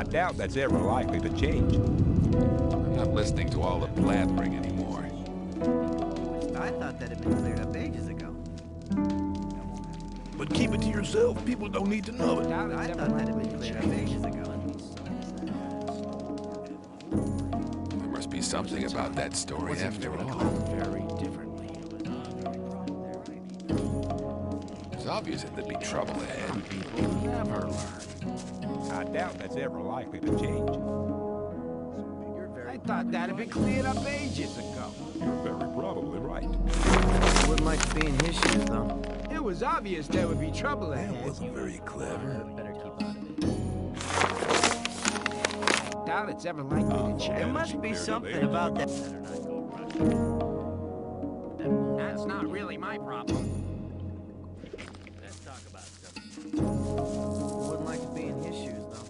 doubt that's ever likely to change. I'm not listening to all the blathering anymore. I thought that had been cleared up ages ago. But keep it to yourself. People don't need to know it. I thought that had been cleared up ages ago. There must be something about that story after all. Very differently. It's obvious that there'd be trouble ahead. People never learn. I doubt that's ever likely to change. I thought that had been cleared up ages ago. You're very probably right. Wouldn't like to be in his shoes, though. It was obvious there would be trouble That ahead. wasn't very clever. Better keep out of it. Doubt it's ever likely to There change. must be something about that. That's not really my problem. Let's talk about something. Wouldn't like to be in his shoes, though.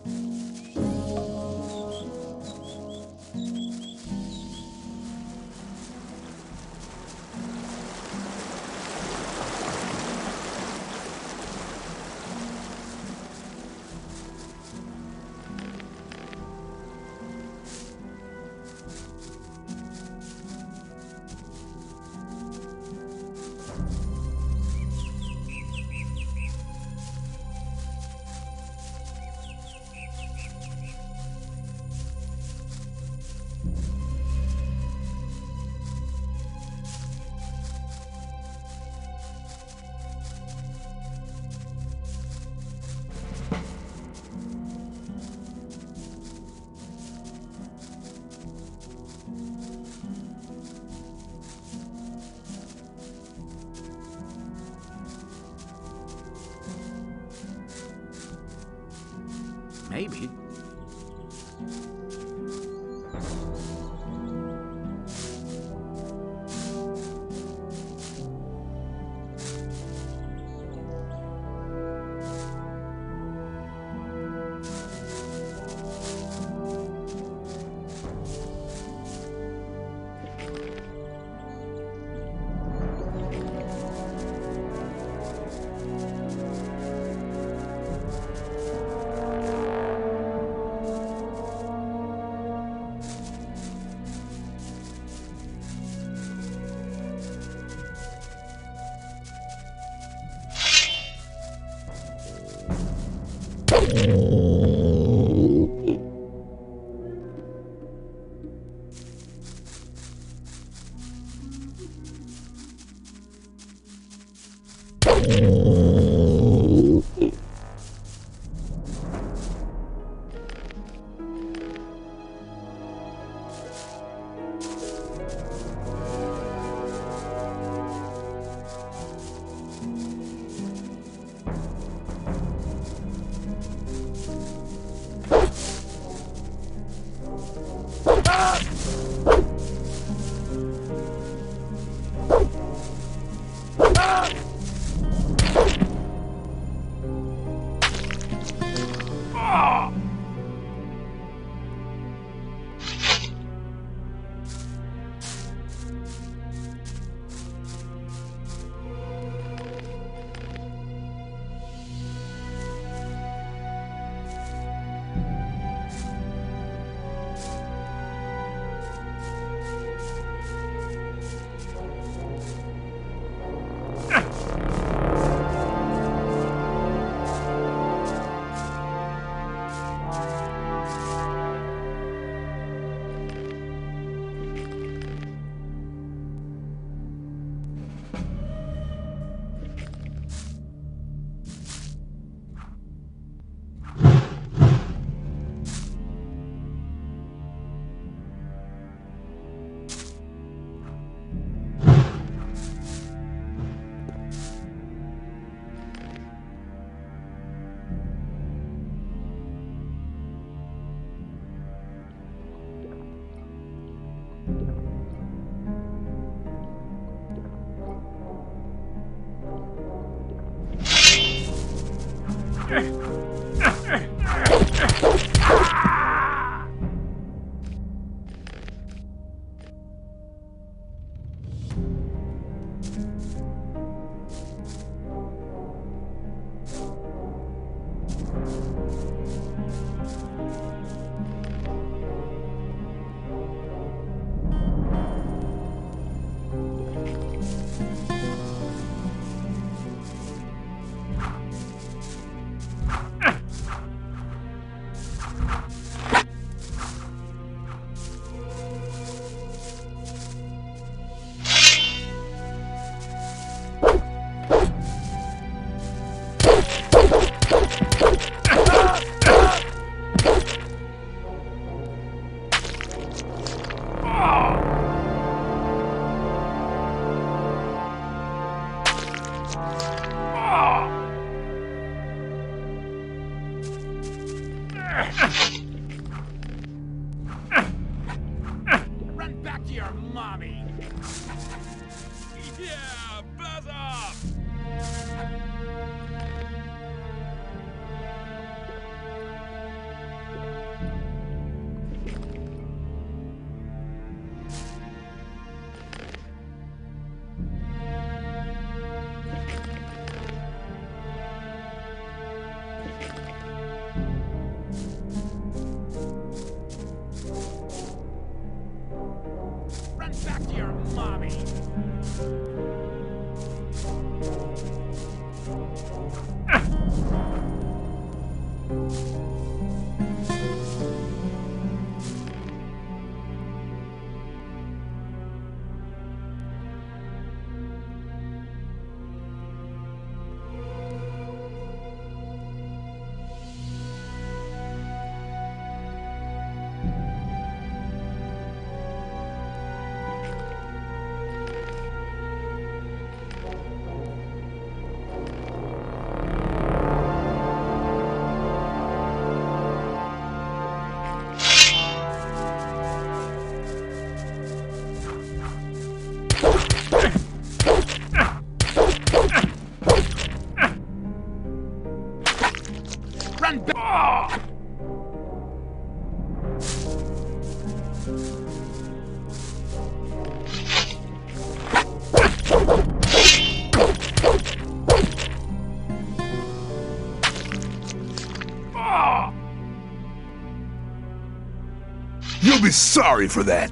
Maybe. Run back to your mommy! Yeah, buzz off! Run back to your mommy! Run back! You'll be sorry for that.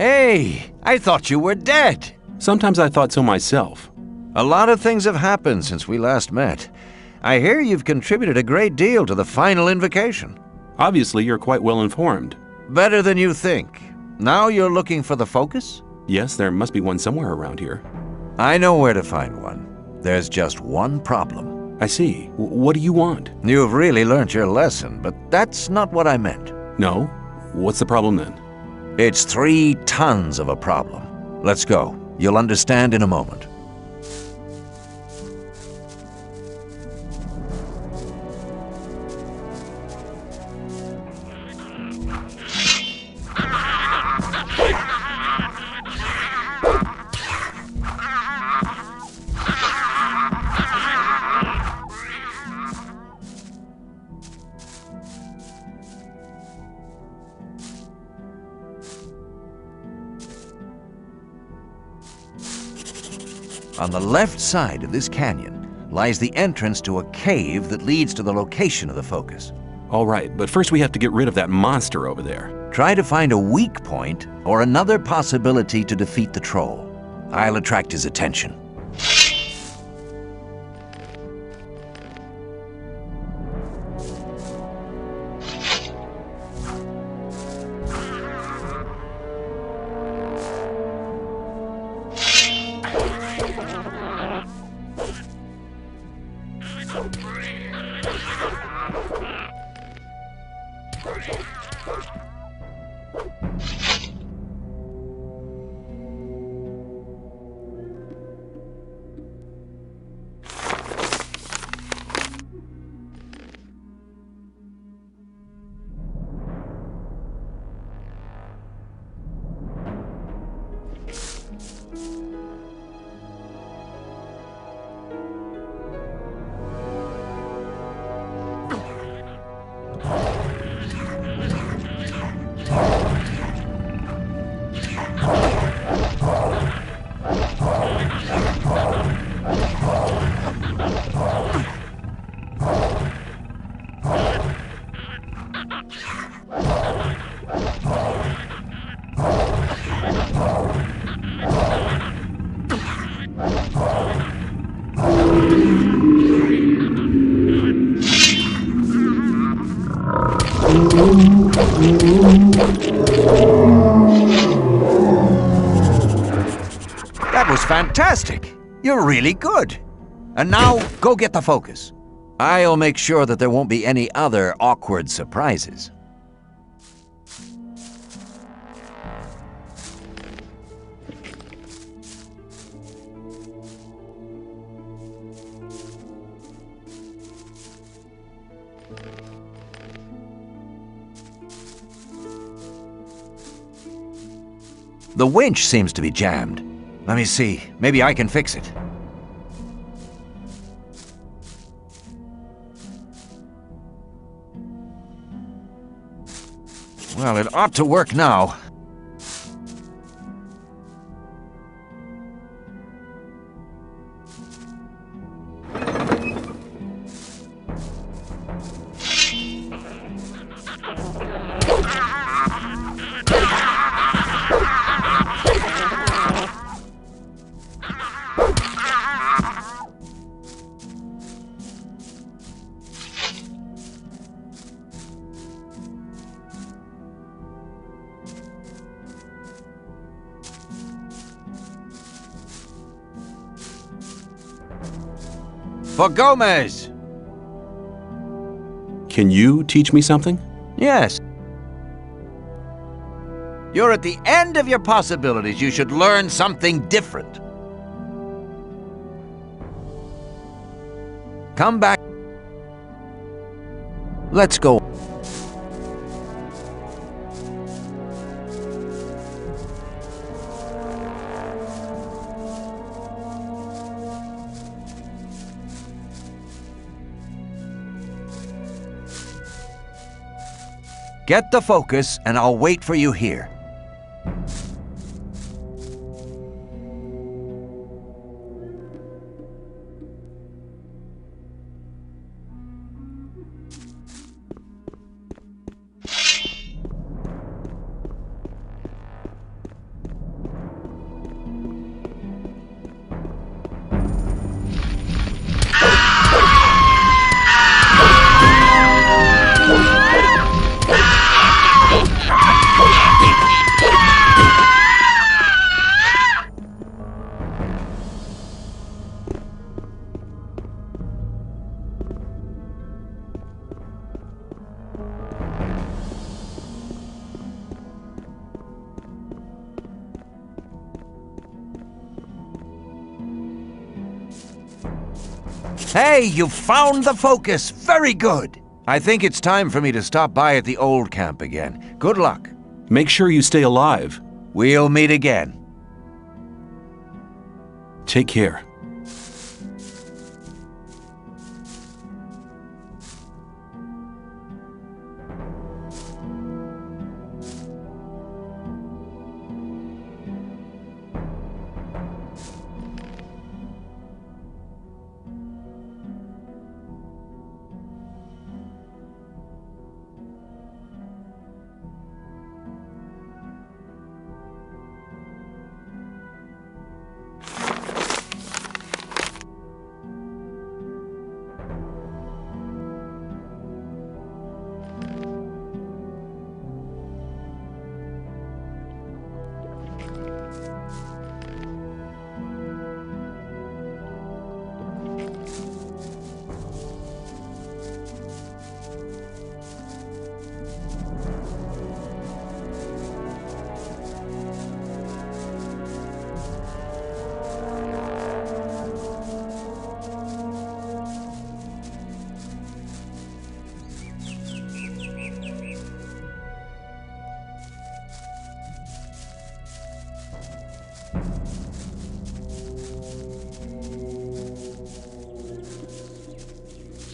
Hey, I thought you were dead. Sometimes I thought so myself. A lot of things have happened since we last met. I hear you've contributed a great deal to the final invocation. Obviously, you're quite well informed. Better than you think. Now you're looking for the focus? Yes, there must be one somewhere around here. I know where to find one. There's just one problem. I see. What do you want? You've really learned your lesson, but that's not what I meant. No? What's the problem then? It's 3 tons of a problem. Let's go. You'll understand in a moment. On the left side of this canyon lies the entrance to a cave that leads to the location of the focus. All right, but first we have to get rid of that monster over there. Try to find a weak point or another possibility to defeat the troll. I'll attract his attention. That was fantastic. You're really good. And now, go get the focus. I'll make sure that there won't be any other awkward surprises. The winch seems to be jammed. Let me see. Maybe I can fix it. Well, it ought to work now. For Gomez! Can you teach me something? Yes. You're at the end of your possibilities. You should learn something different. Come back. Let's go. Get the focus, and I'll wait for you here. Hey, you found the focus. Very good. I think it's time for me to stop by at the old camp again. Good luck. Make sure you stay alive. We'll meet again. Take care.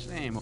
Same.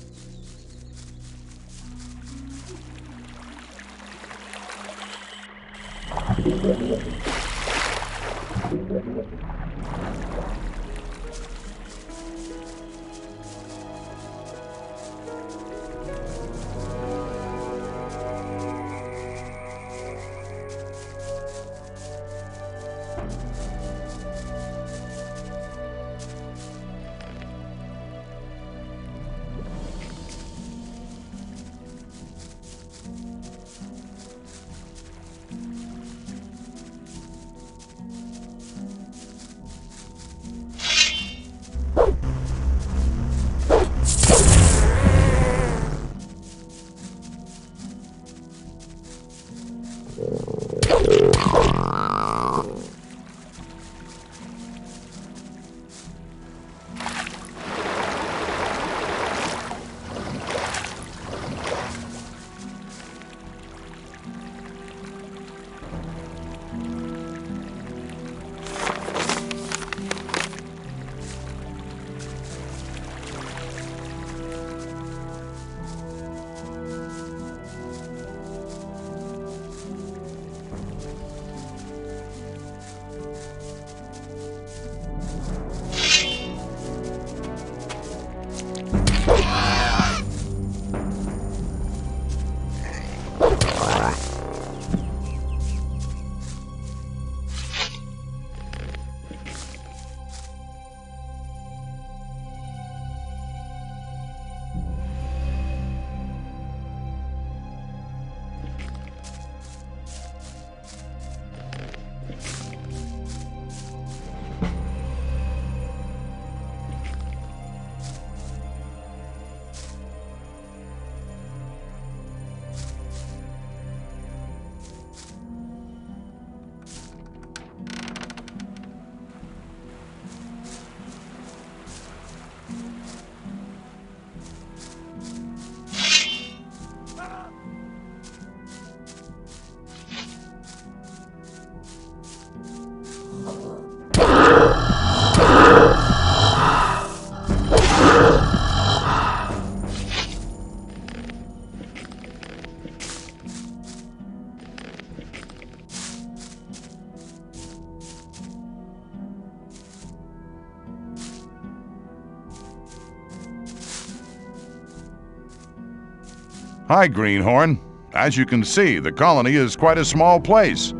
Hi, Greenhorn. As you can see, the colony is quite a small place.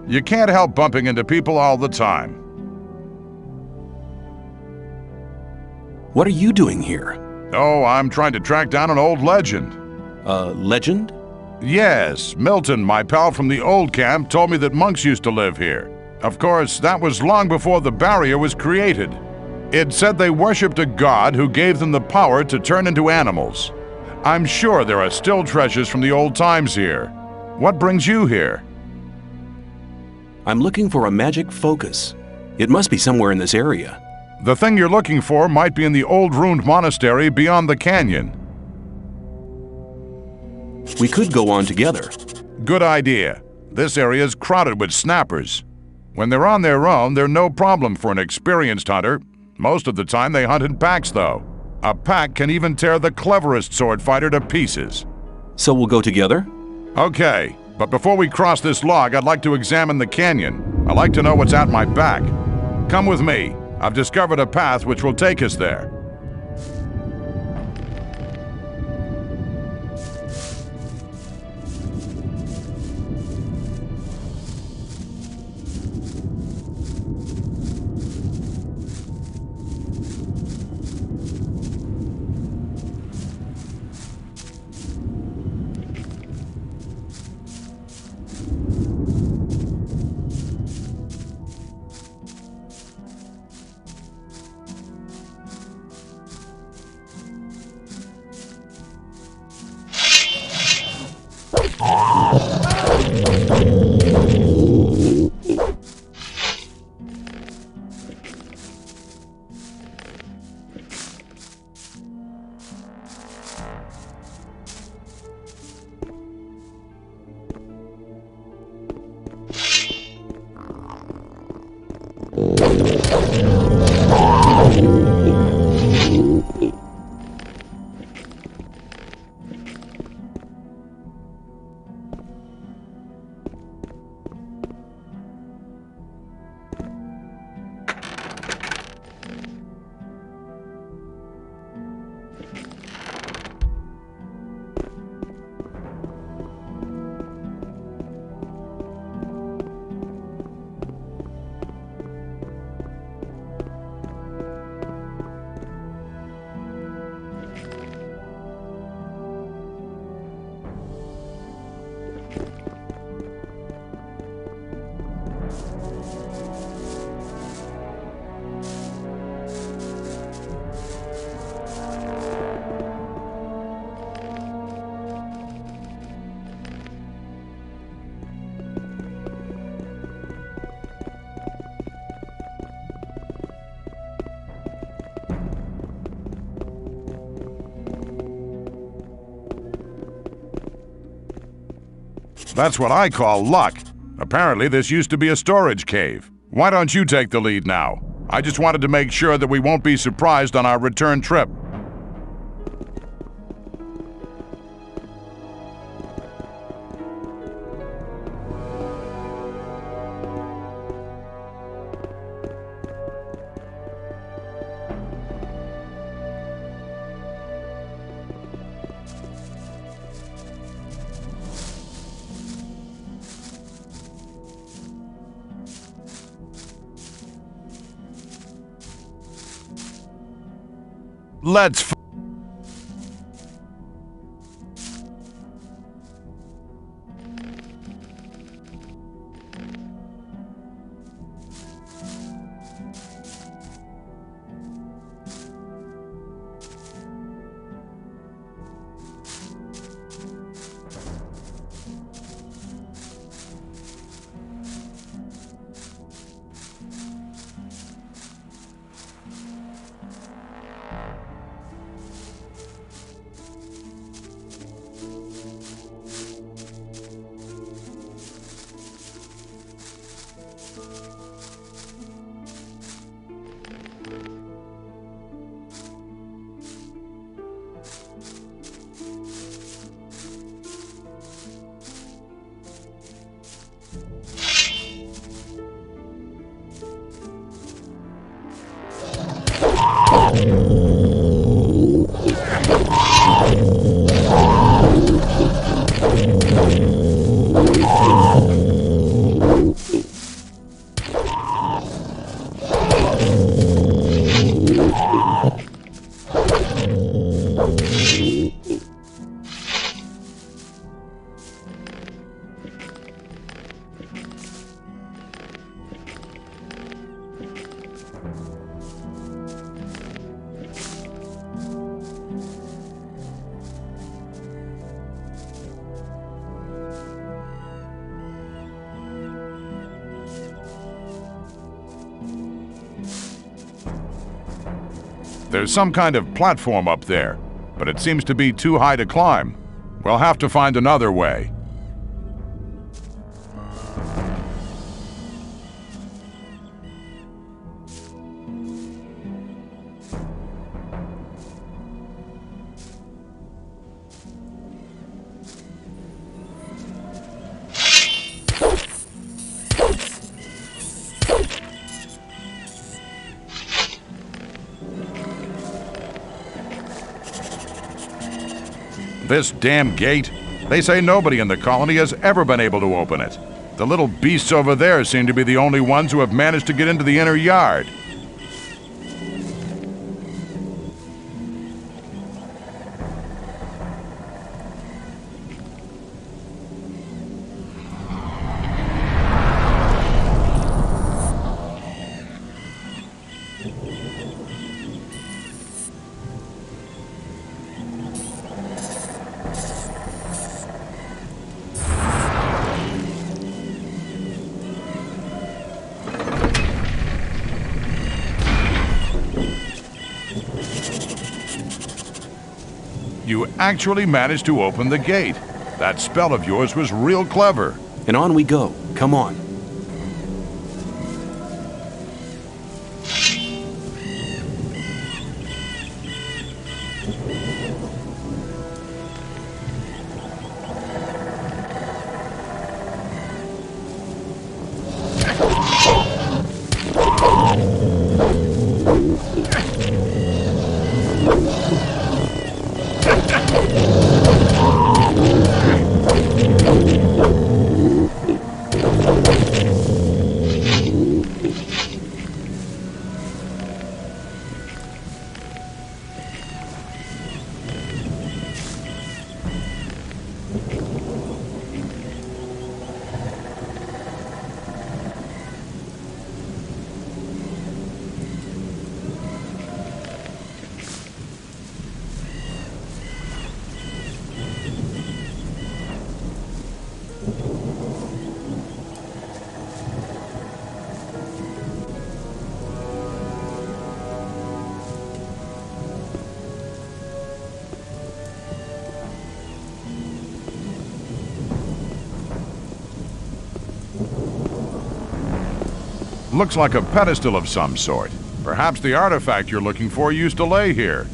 You can't help bumping into people all the time. What are you doing here? Oh, I'm trying to track down an old legend. Legend? Yes, Milton, my pal from the old camp, told me that monks used to live here. Of course, that was long before the barrier was created. It said they worshipped a god who gave them the power to turn into animals. I'm sure there are still treasures from the old times here. What brings you here? I'm looking for a magic focus. It must be somewhere in this area. The thing you're looking for might be in the old ruined monastery beyond the canyon. We could go on together. Good idea. This area is crowded with snappers. When they're on their own, they're no problem for an experienced hunter. Most of the time they hunt in packs, though. A pack can even tear the cleverest sword fighter to pieces. So we'll go together? Okay, but before we cross this log, I'd like to examine the canyon. I'd like to know what's at my back. Come with me. I've discovered a path which will take us there. That's what I call luck. Apparently, this used to be a storage cave. Why don't you take the lead now? I just wanted to make sure that we won't be surprised on our return trip. Let's There's some kind of platform up there, but it seems to be too high to climb. We'll have to find another way. This damn gate? They say nobody in the colony has ever been able to open it. The little beasts over there seem to be the only ones who have managed to get into the inner yard. You actually managed to open the gate. That spell of yours was real clever. And on we go. Come on. Looks like a pedestal of some sort. Perhaps the artifact you're looking for used to lay here.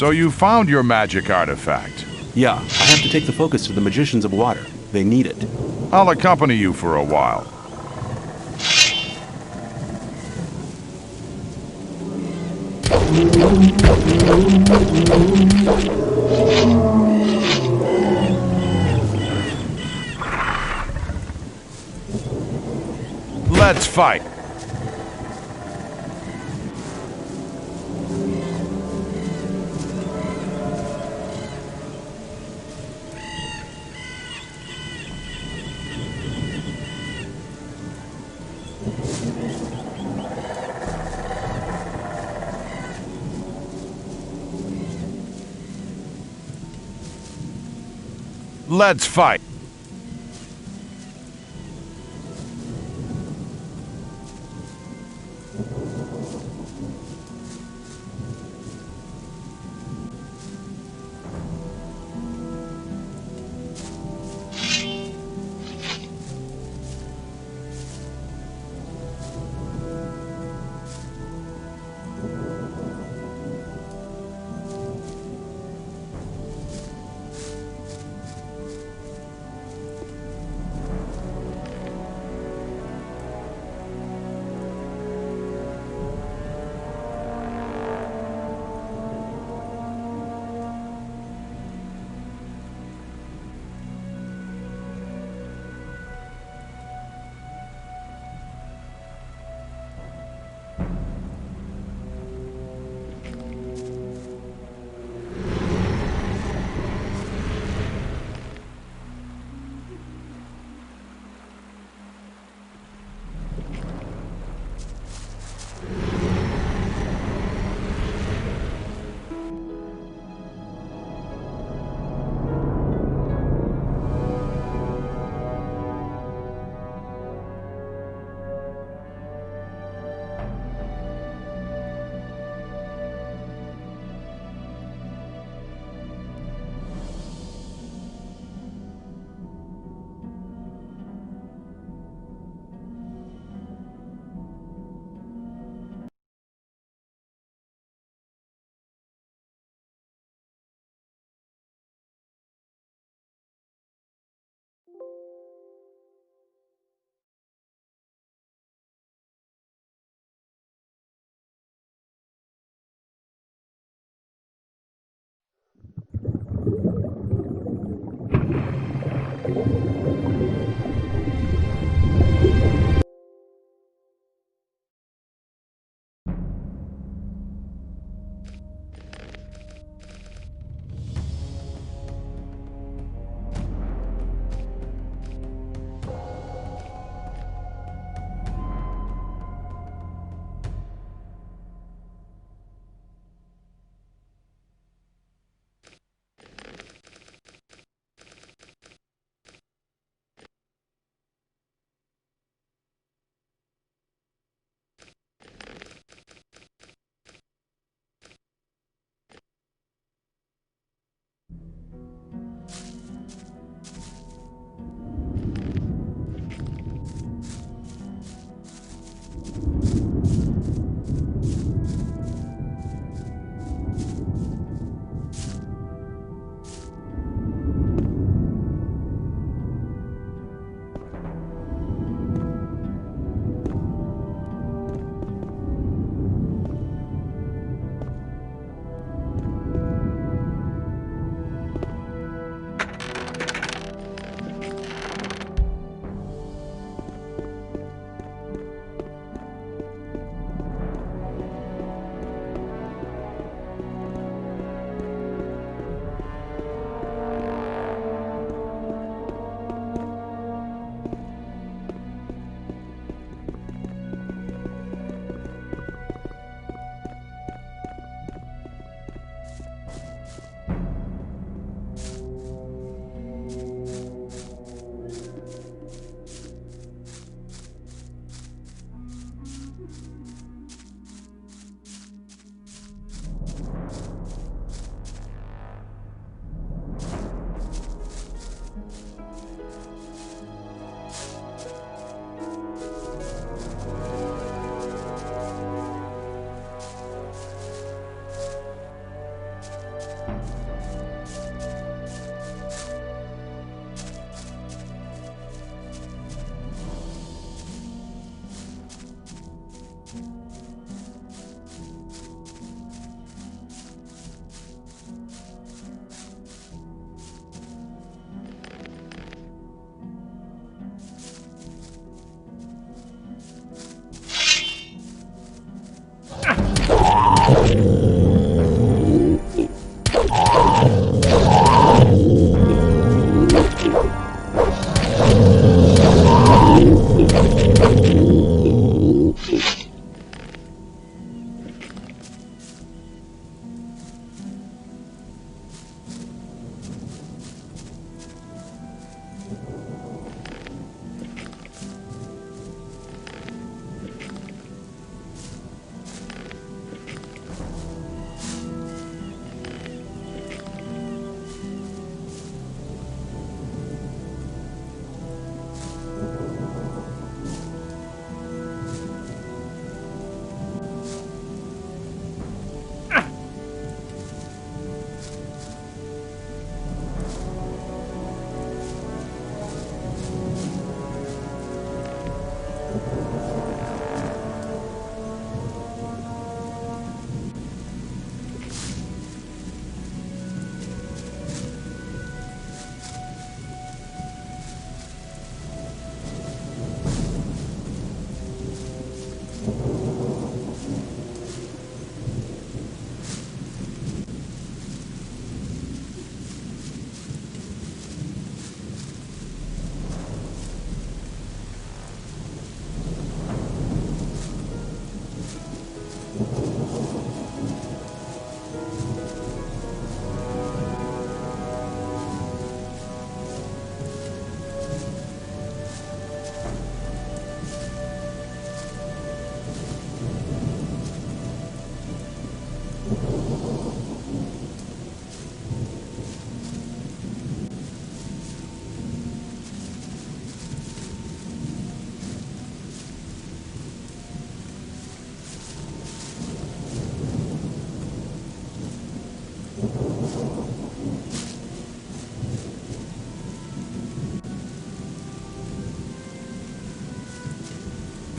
So you found your magic artifact. Yeah, I have to take the focus to the Magicians of Water. They need it. I'll accompany you for a while. Let's fight. Let's fight.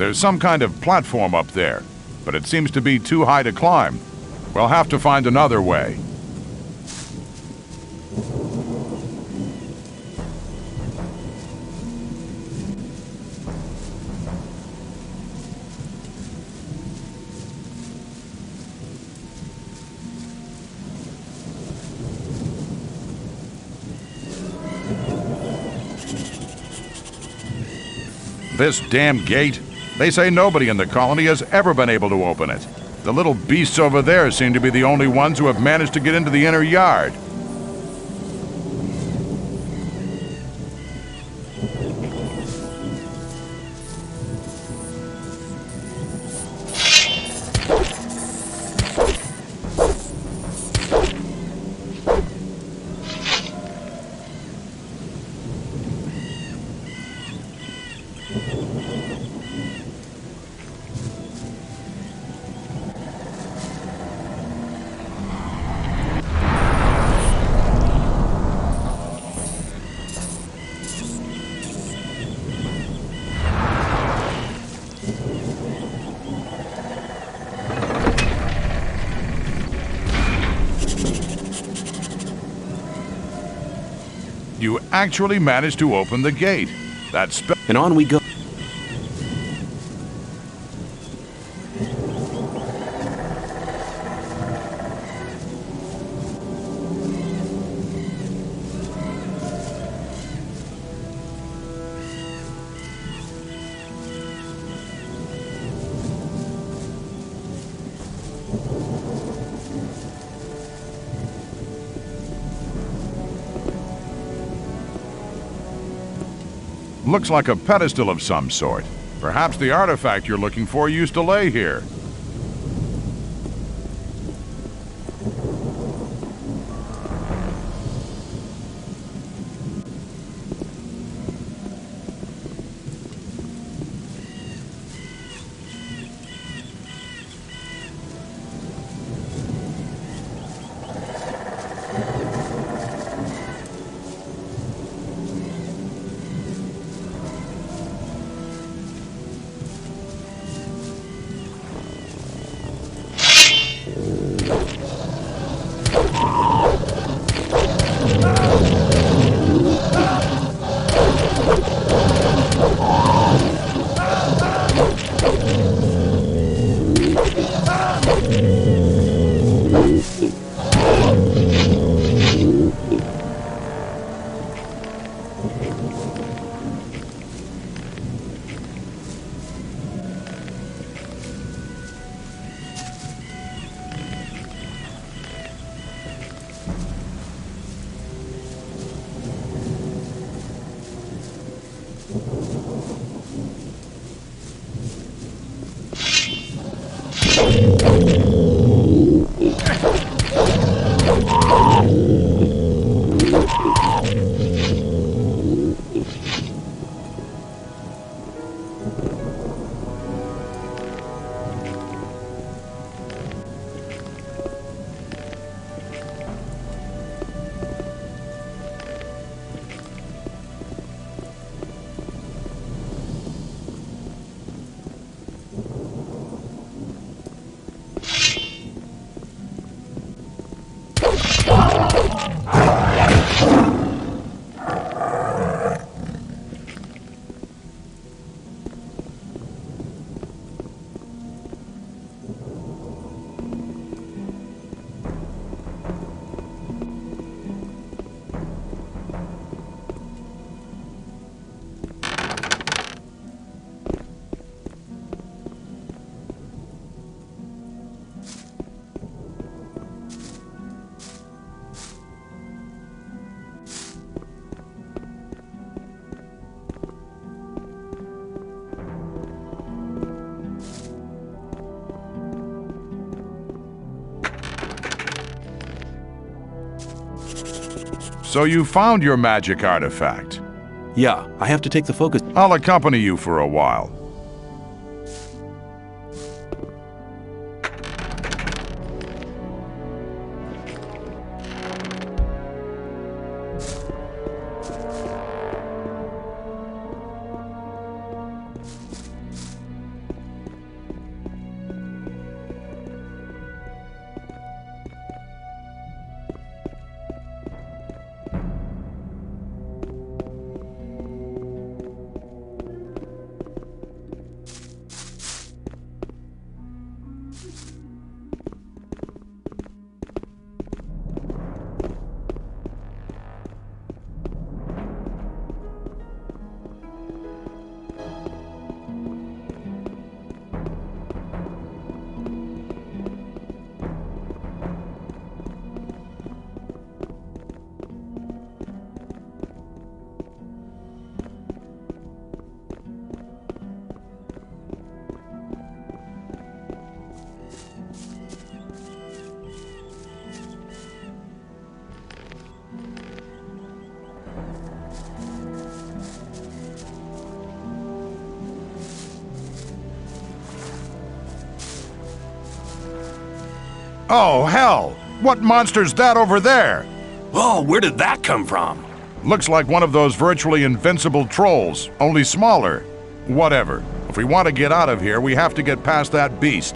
There's some kind of platform up there, but it seems to be too high to climb. We'll have to find another way. This damn gate. They say nobody in the colony has ever been able to open it. The little beasts over there seem to be the only ones who have managed to get into the inner yard. You actually managed to open the gate. That's And on we go. Looks like a pedestal of some sort. Perhaps the artifact you're looking for used to lay here. So you found your magic artifact. Yeah, I have to take the focus. I'll accompany you for a while. Oh, hell! What monster's that over there? Oh, where did that come from? Looks like one of those virtually invincible trolls, only smaller. Whatever. If we want to get out of here, we have to get past that beast.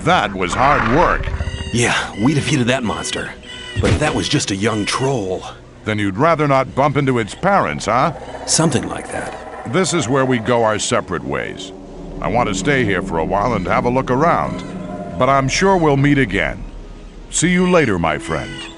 That was hard work. Yeah, we defeated that monster. But if that was just a young troll. Then you'd rather not bump into its parents, huh? Something like that. This is where we go our separate ways. I want to stay here for a while and have a look around. But I'm sure we'll meet again. See you later, my friend.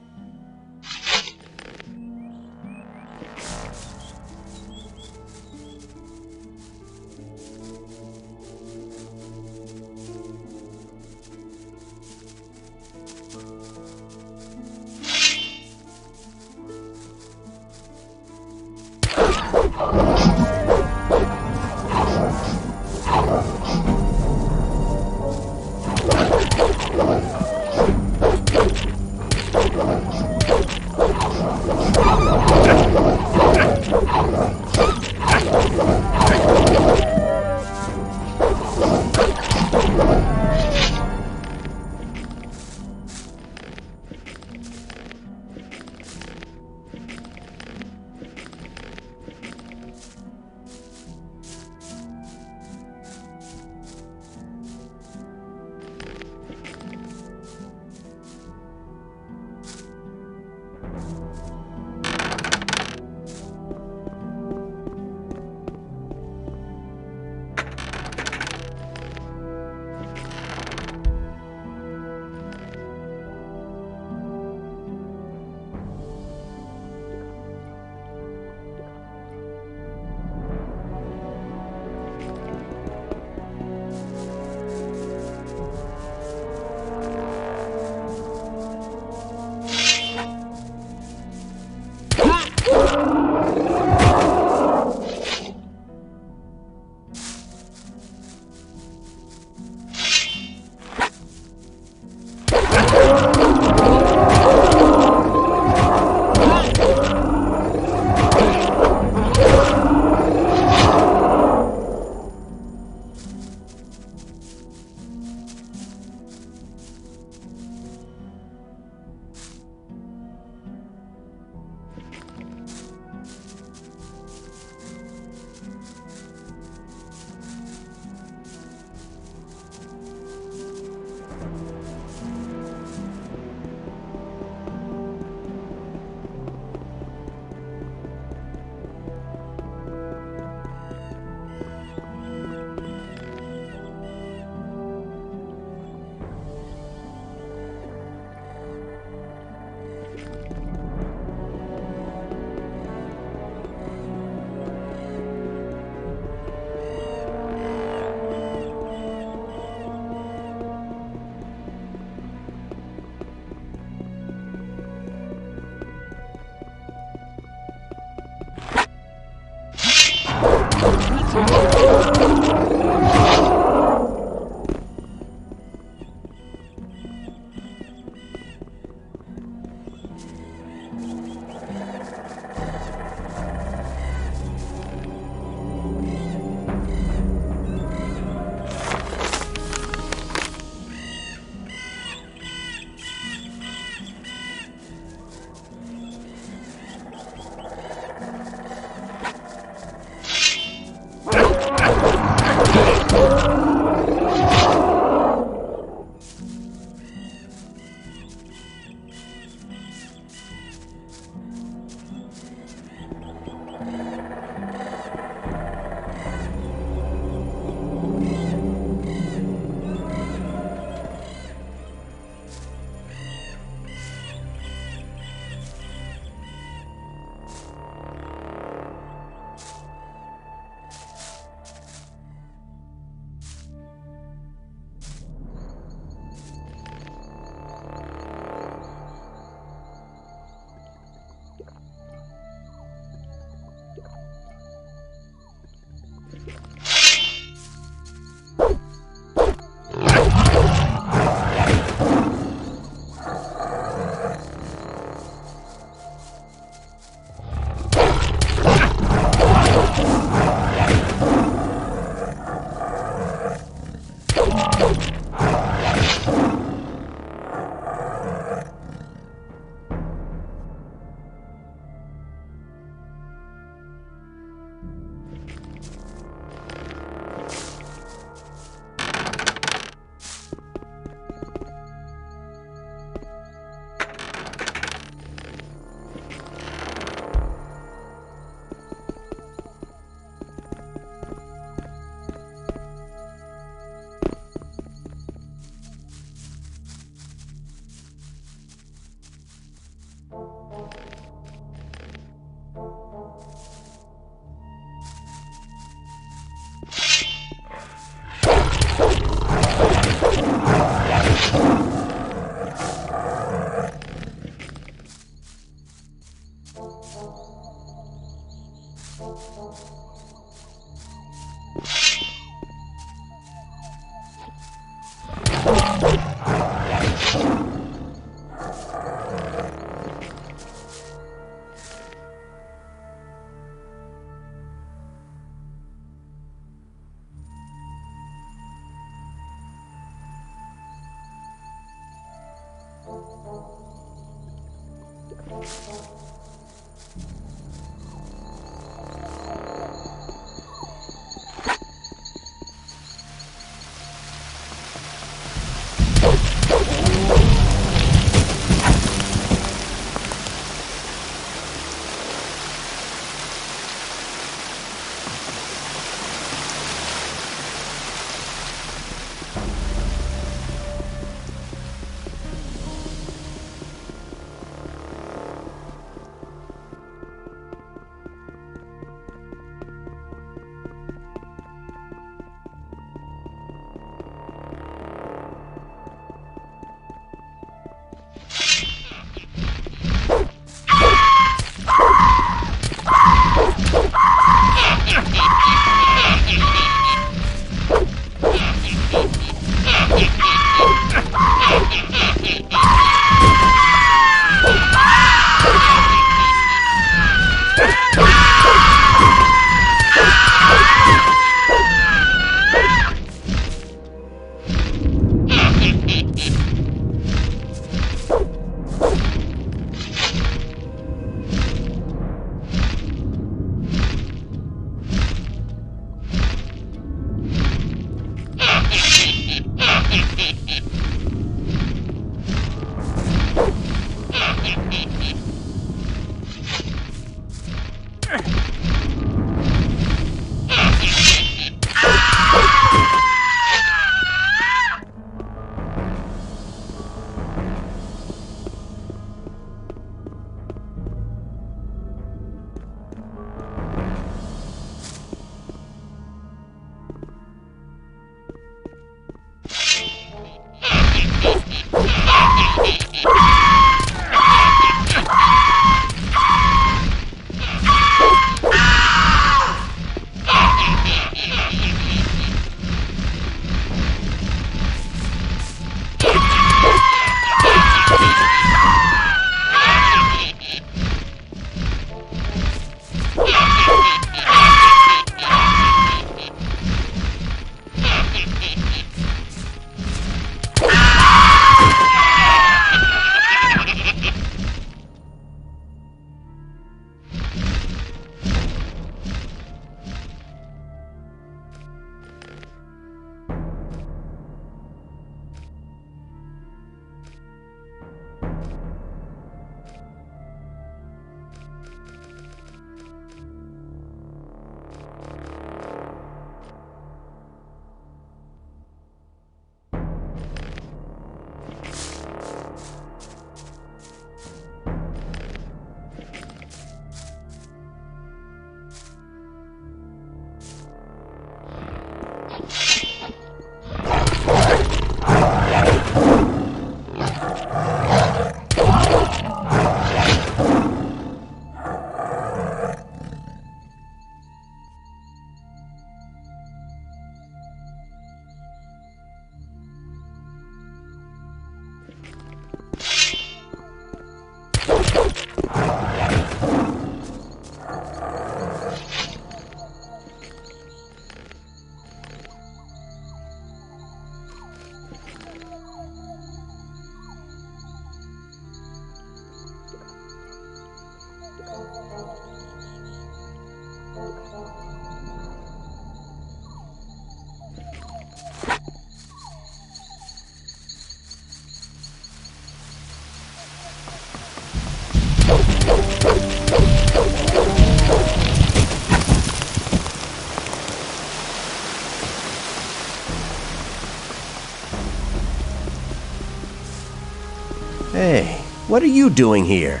Hey, what are you doing here?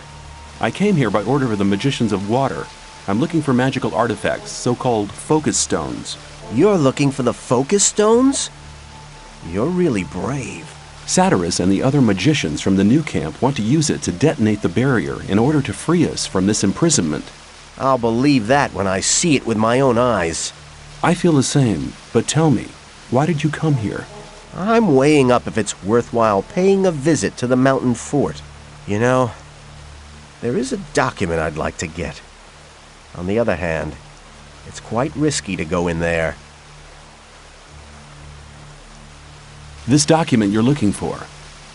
I came here by order of the Magicians of Water. I'm looking for magical artifacts, so-called focus stones. You're looking for the focus stones? You're really brave. Satyrus and the other magicians from the new camp want to use it to detonate the barrier in order to free us from this imprisonment. I'll believe that when I see it with my own eyes. I feel the same, but tell me, why did you come here? I'm weighing up if it's worthwhile paying a visit to the mountain fort. You know, there is a document I'd like to get. On the other hand, it's quite risky to go in there. This document you're looking for,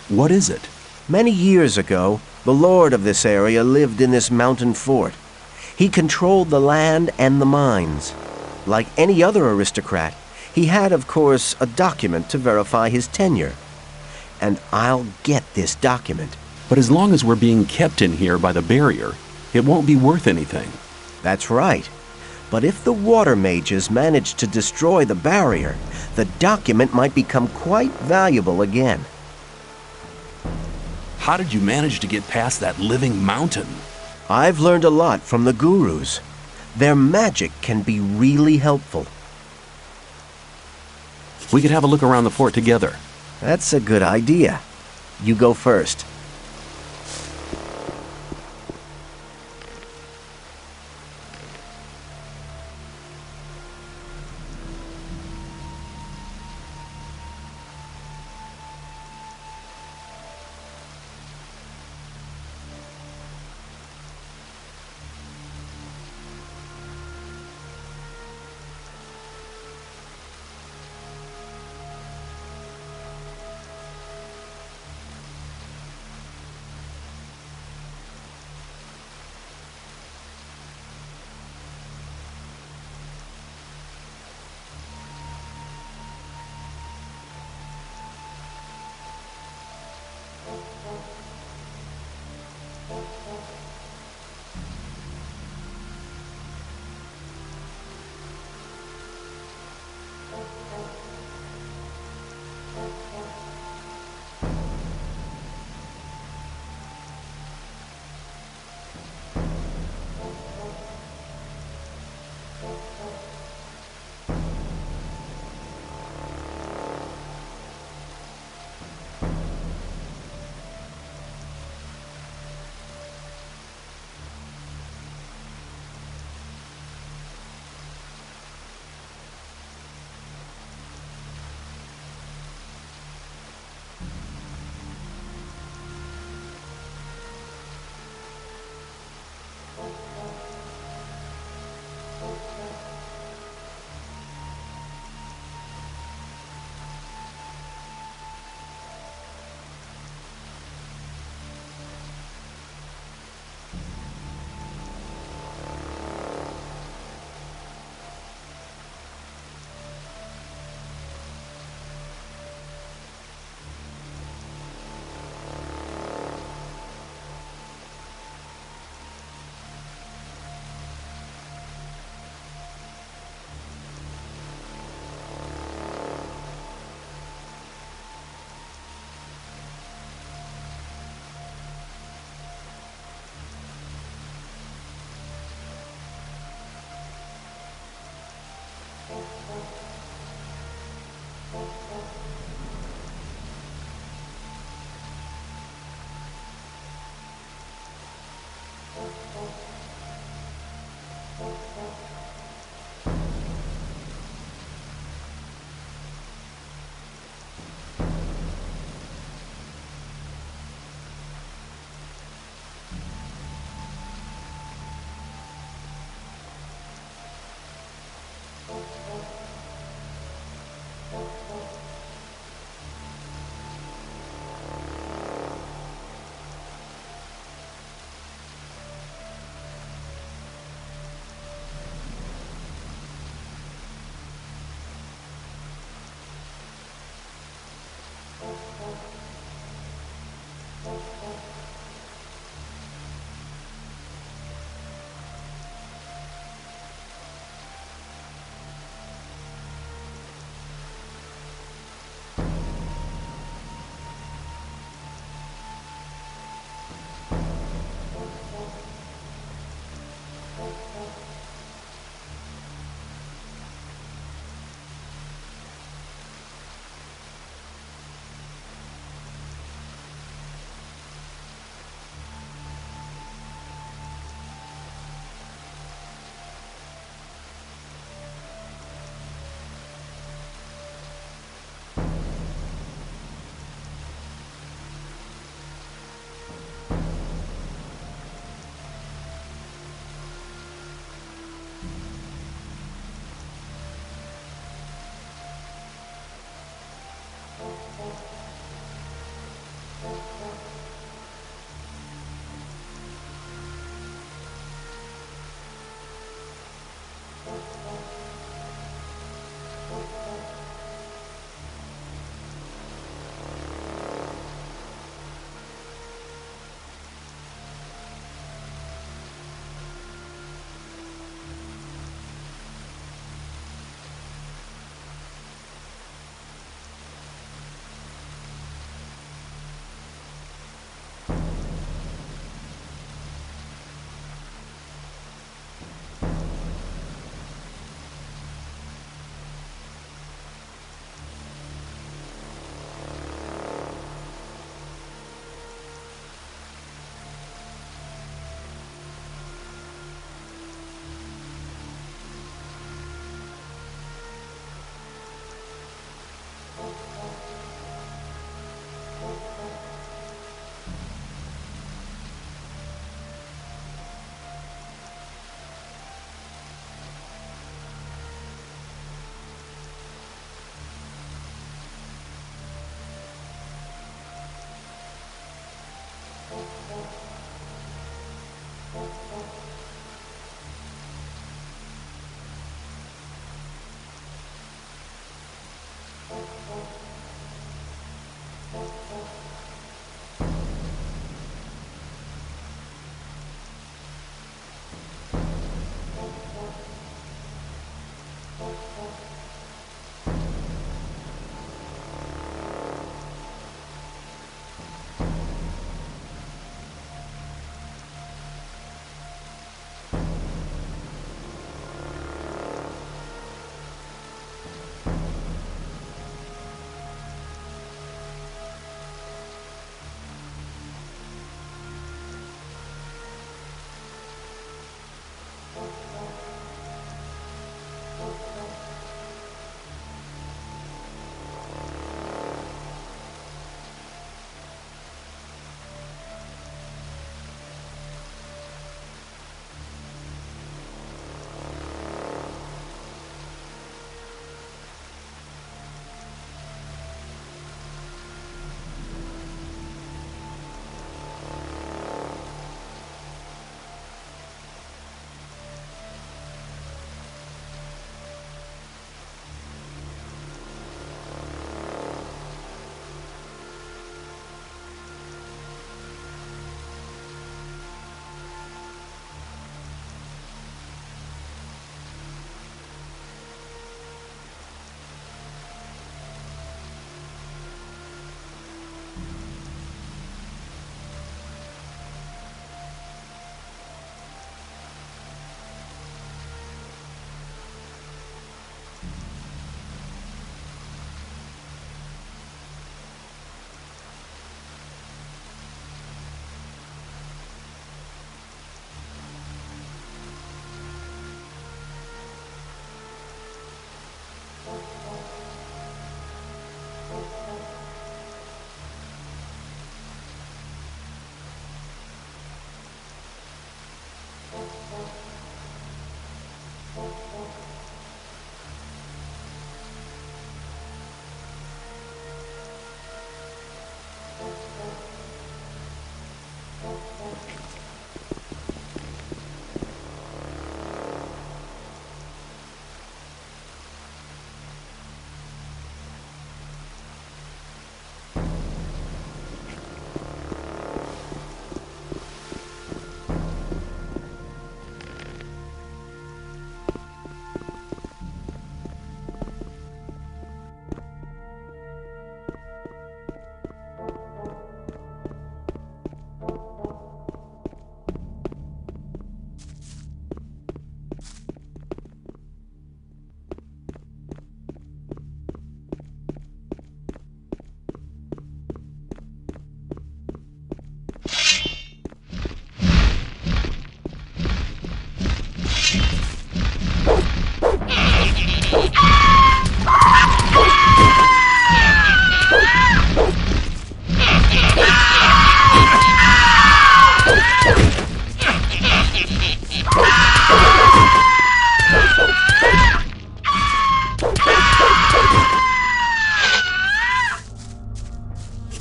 what is it? Many years ago, the lord of this area lived in this mountain fort. He controlled the land and the mines. Like any other aristocrat, he had, of course, a document to verify his tenure. And I'll get this document. But as long as we're being kept in here by the barrier, it won't be worth anything. That's right. But if the water mages manage to destroy the barrier, the document might become quite valuable again. How did you manage to get past that living mountain? I've learned a lot from the gurus. Their magic can be really helpful. We could have a look around the fort together. That's a good idea. You go first.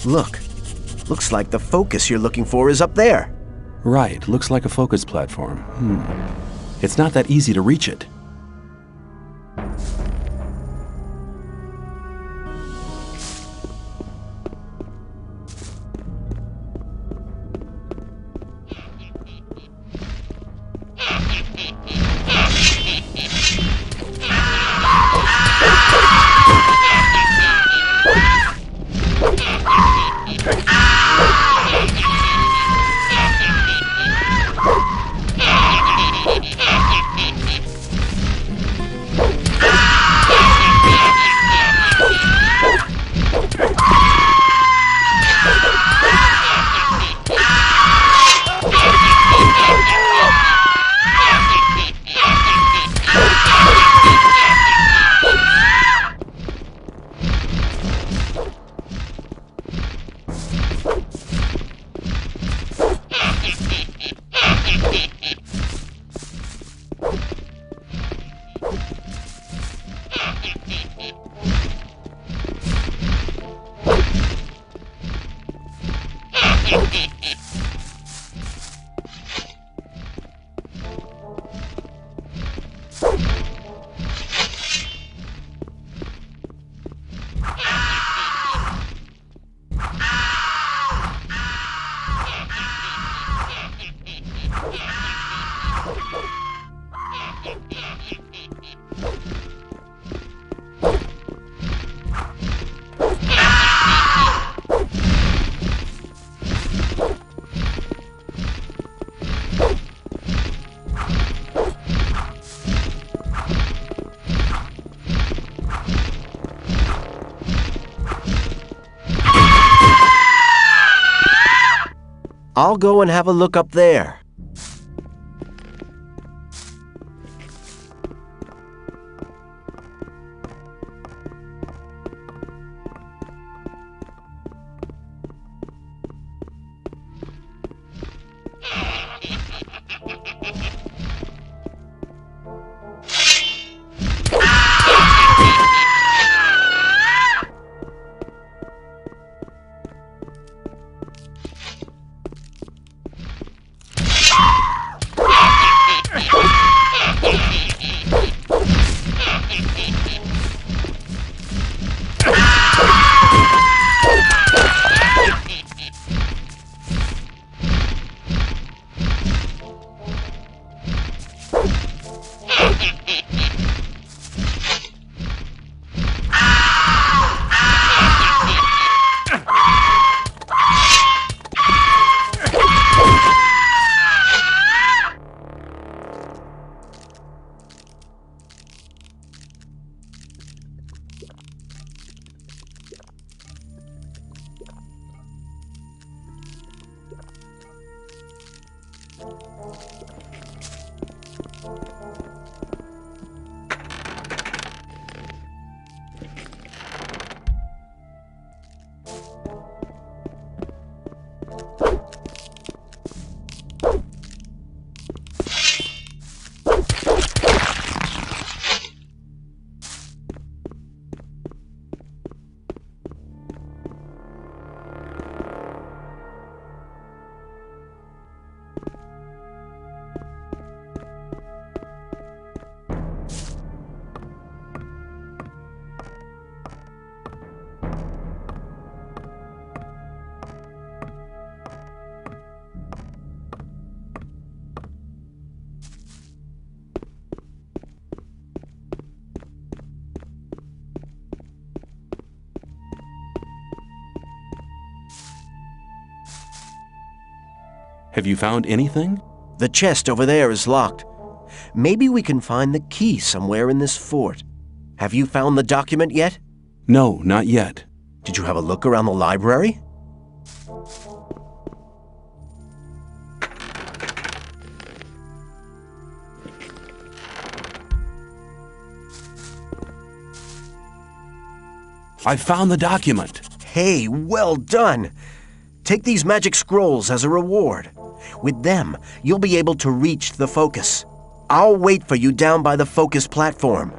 Look. Looks like the focus you're looking for is up there. Right, looks like a focus platform. It's not that easy to reach it. I'll go and have a look up there. Have you found anything? The chest over there is locked. Maybe we can find the key somewhere in this fort. Have you found the document yet? No, not yet. Did you have a look around the library? I found the document. Hey, well done! Take these magic scrolls as a reward. With them, you'll be able to reach the focus. I'll wait for you down by the focus platform.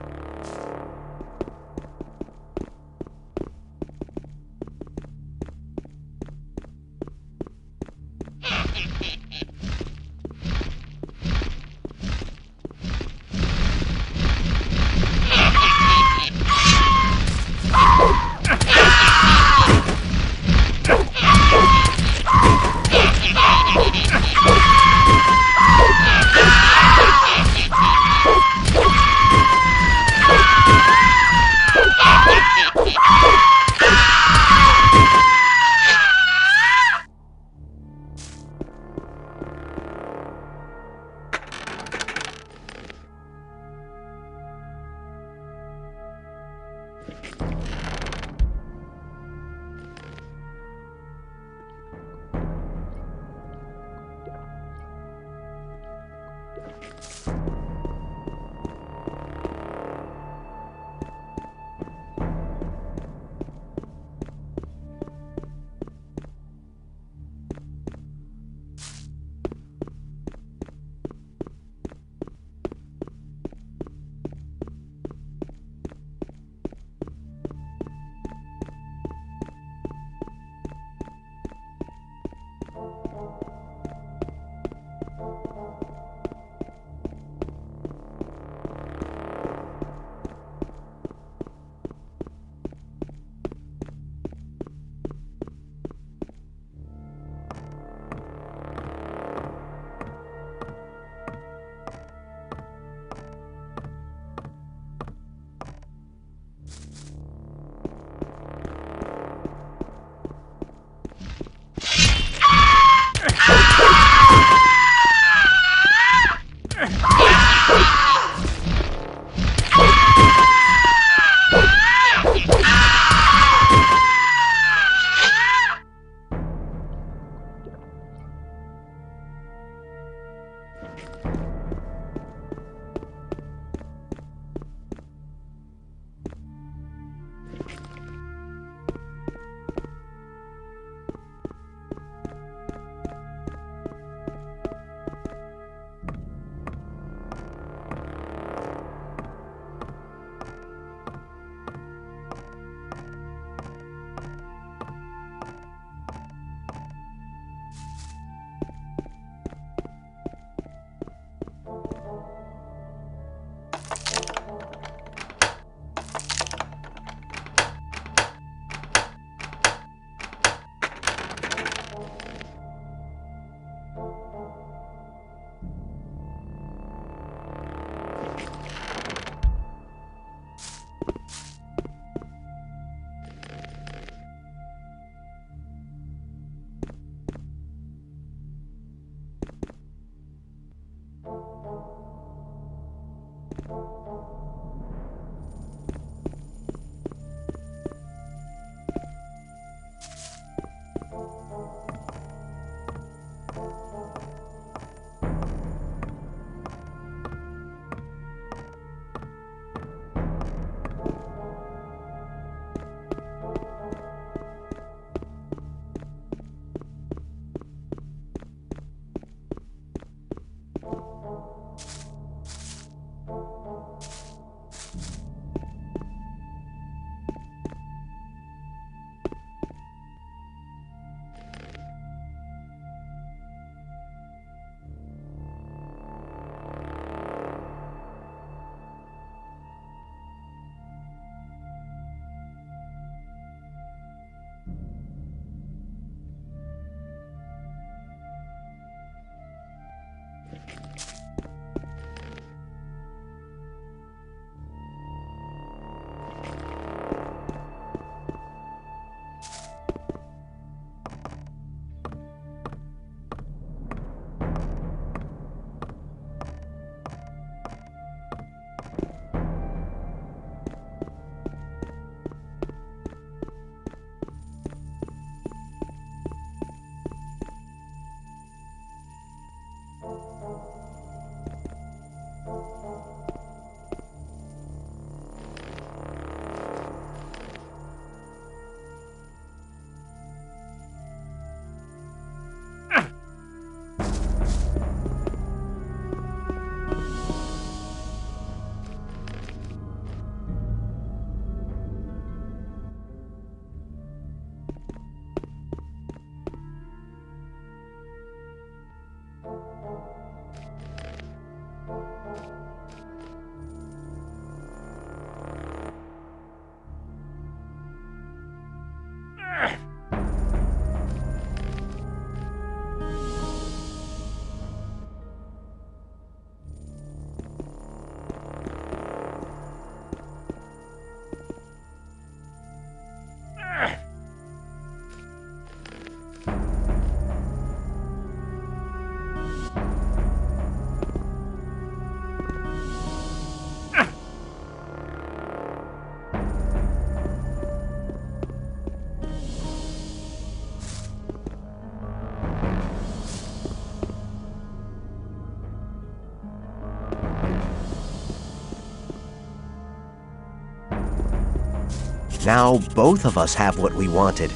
Now both of us have what we wanted.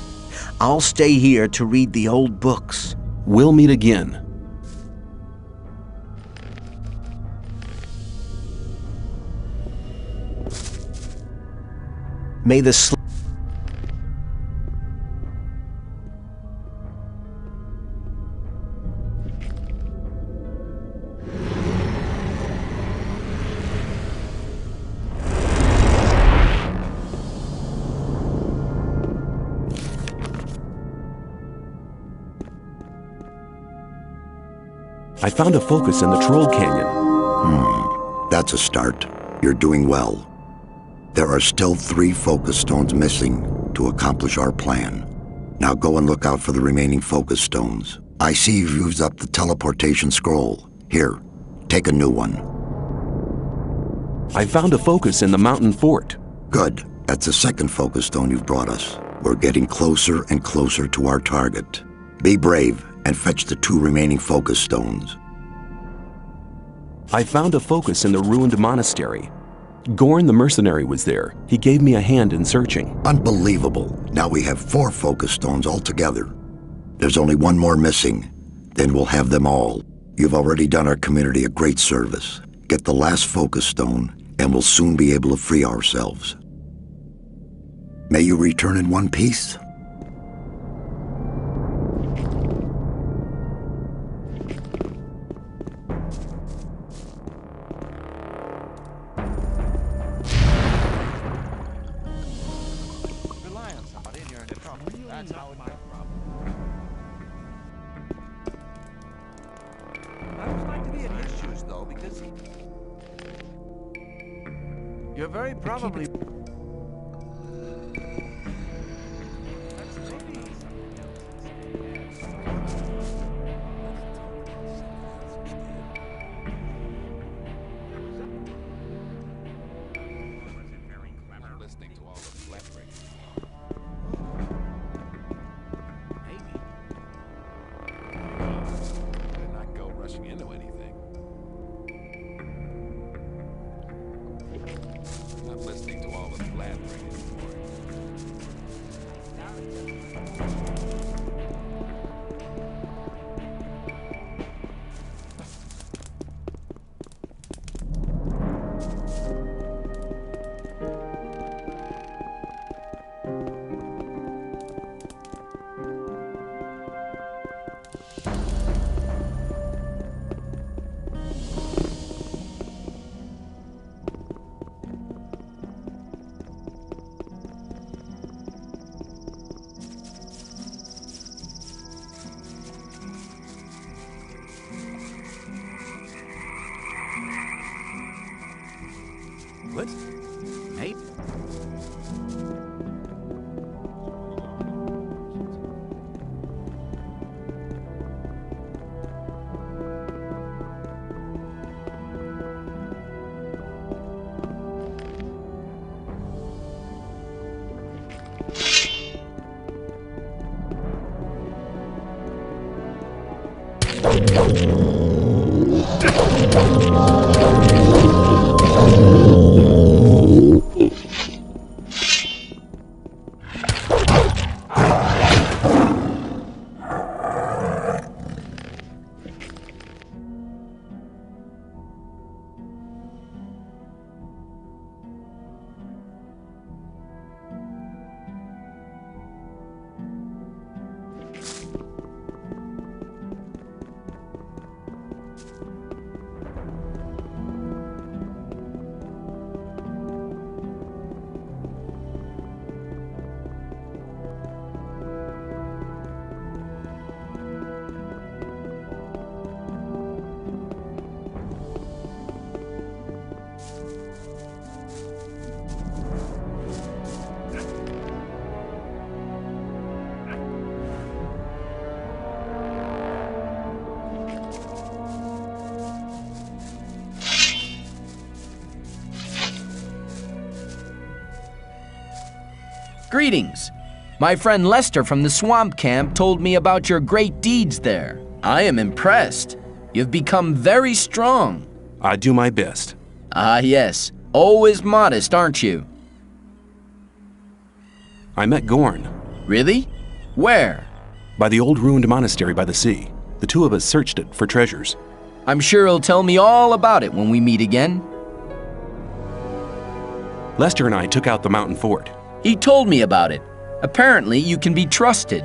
I'll stay here to read the old books. We'll meet again. May the I found a focus in the Troll Canyon. That's a start. You're doing well. There are still 3 focus stones missing to accomplish our plan. Now go and look out for the remaining focus stones. I see you've used up the teleportation scroll. Here, take a new one. I found a focus in the mountain fort. Good. That's the 2nd focus stone you've brought us. We're getting closer and closer to our target. Be brave and fetch the 2 remaining focus stones. I found a focus in the ruined monastery. Gorn the mercenary was there. He gave me a hand in searching. Unbelievable. Now we have 4 focus stones altogether. There's only 1 more missing. Then we'll have them all. You've already done our community a great service. Get the last focus stone, and we'll soon be able to free ourselves. May you return in one piece. You're very probably... Listening to all the flat-breaking. Better not go rushing into anything. Not listening to all the flat-breaking. What? Hey? Greetings. My friend Lester from the swamp camp told me about your great deeds there. I am impressed. You've become very strong. I do my best. Ah, yes. Always modest, aren't you? I met Gorn. Really? Where? By the old ruined monastery by the sea. The two of us searched it for treasures. I'm sure he'll tell me all about it when we meet again. Lester and I took out the mountain fort. He told me about it. Apparently, you can be trusted.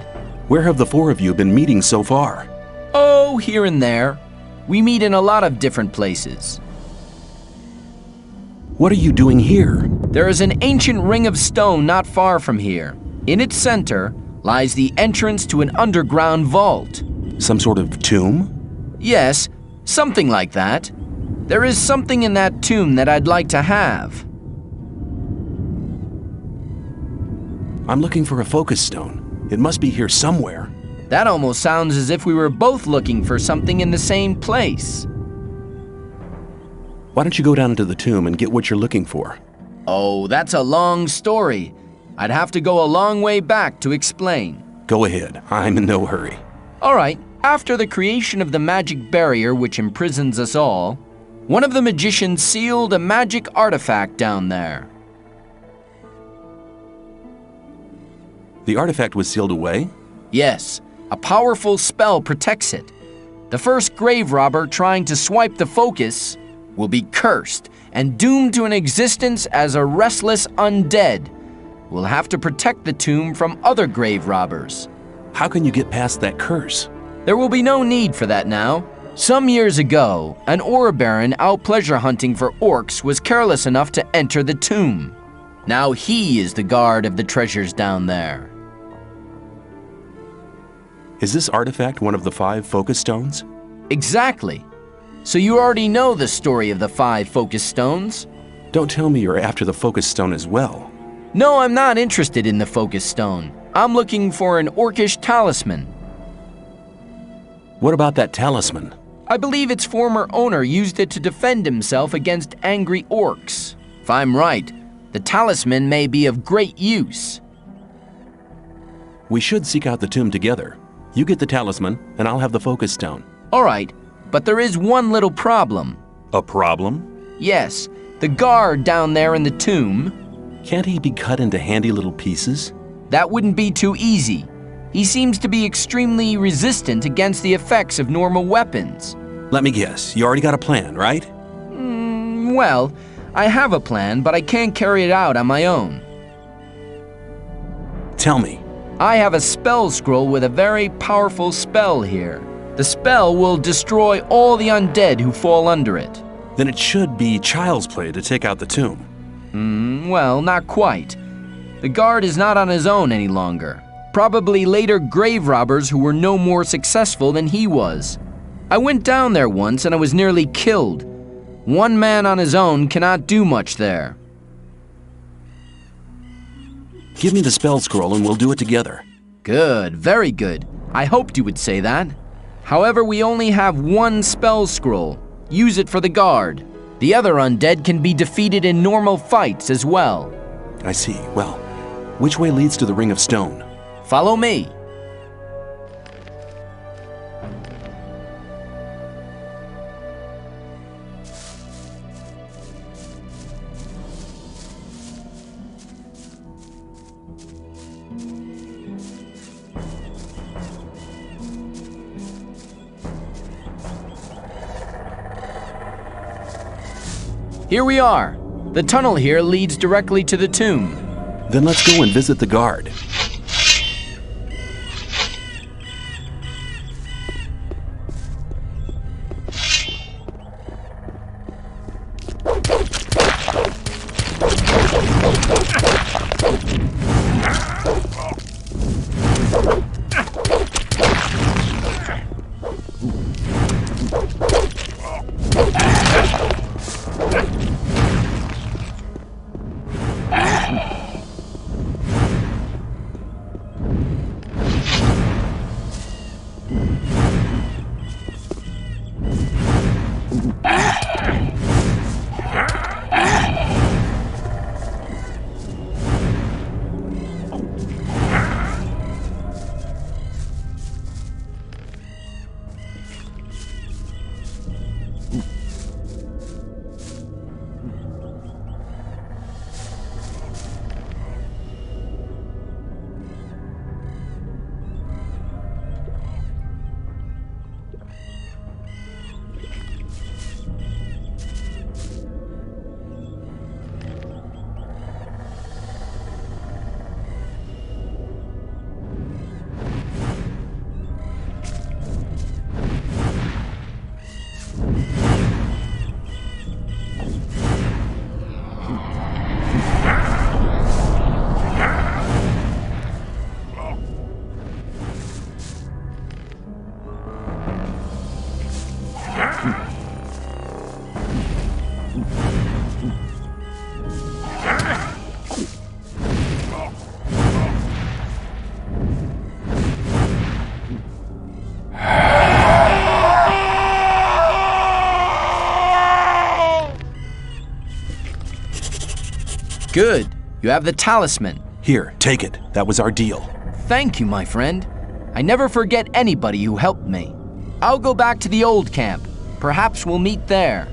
Where have the four of you been meeting so far? Oh, here and there. We meet in a lot of different places. What are you doing here? There is an ancient ring of stone not far from here. In its center lies the entrance to an underground vault. Some sort of tomb? Yes, something like that. There is something in that tomb that I'd like to have. I'm looking for a focus stone. It must be here somewhere. That almost sounds as if we were both looking for something in the same place. Why don't you go down into the tomb and get what you're looking for? Oh, that's a long story. I'd have to go a long way back to explain. Go ahead. I'm in no hurry. All right. After the creation of the magic barrier which imprisons us all, one of the magicians sealed a magic artifact down there. The artifact was sealed away? Yes. A powerful spell protects it. The first grave robber trying to swipe the focus will be cursed and doomed to an existence as a restless undead. We'll have to protect the tomb from other grave robbers. How can you get past that curse? There will be no need for that now. Some years ago, an ore baron out pleasure hunting for orcs was careless enough to enter the tomb. Now he is the guard of the treasures down there. Is this artifact one of the 5 focus stones? Exactly. So you already know the story of the 5 focus stones? Don't tell me you're after the focus stone as well. No, I'm not interested in the focus stone. I'm looking for an orcish talisman. What about that talisman? I believe its former owner used it to defend himself against angry orcs. If I'm right, the talisman may be of great use. We should seek out the tomb together. You get the talisman, and I'll have the focus stone. All right, but there is one little problem. A problem? Yes, the guard down there in the tomb. Can't he be cut into handy little pieces? That wouldn't be too easy. He seems to be extremely resistant against the effects of normal weapons. Let me guess, you already got a plan, right? Well, I have a plan, but I can't carry it out on my own. Tell me. I have a spell scroll with a very powerful spell here. The spell will destroy all the undead who fall under it. Then it should be child's play to take out the tomb. Well, not quite. The guard is not on his own any longer. Probably later grave robbers who were no more successful than he was. I went down there once and I was nearly killed. One man on his own cannot do much there. Give me the spell scroll and we'll do it together. Good, very good. I hoped you would say that. However, we only have one spell scroll. Use it for the guard. The other undead can be defeated in normal fights as well. I see. Well, which way leads to the Ring of Stone? Follow me. Here we are. The tunnel here leads directly to the tomb. Then let's go and visit the guard. Good. You have the talisman. Here, take it. That was our deal. Thank you, my friend. I never forget anybody who helped me. I'll go back to the old camp. Perhaps we'll meet there.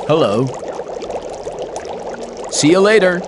Hello. See you later.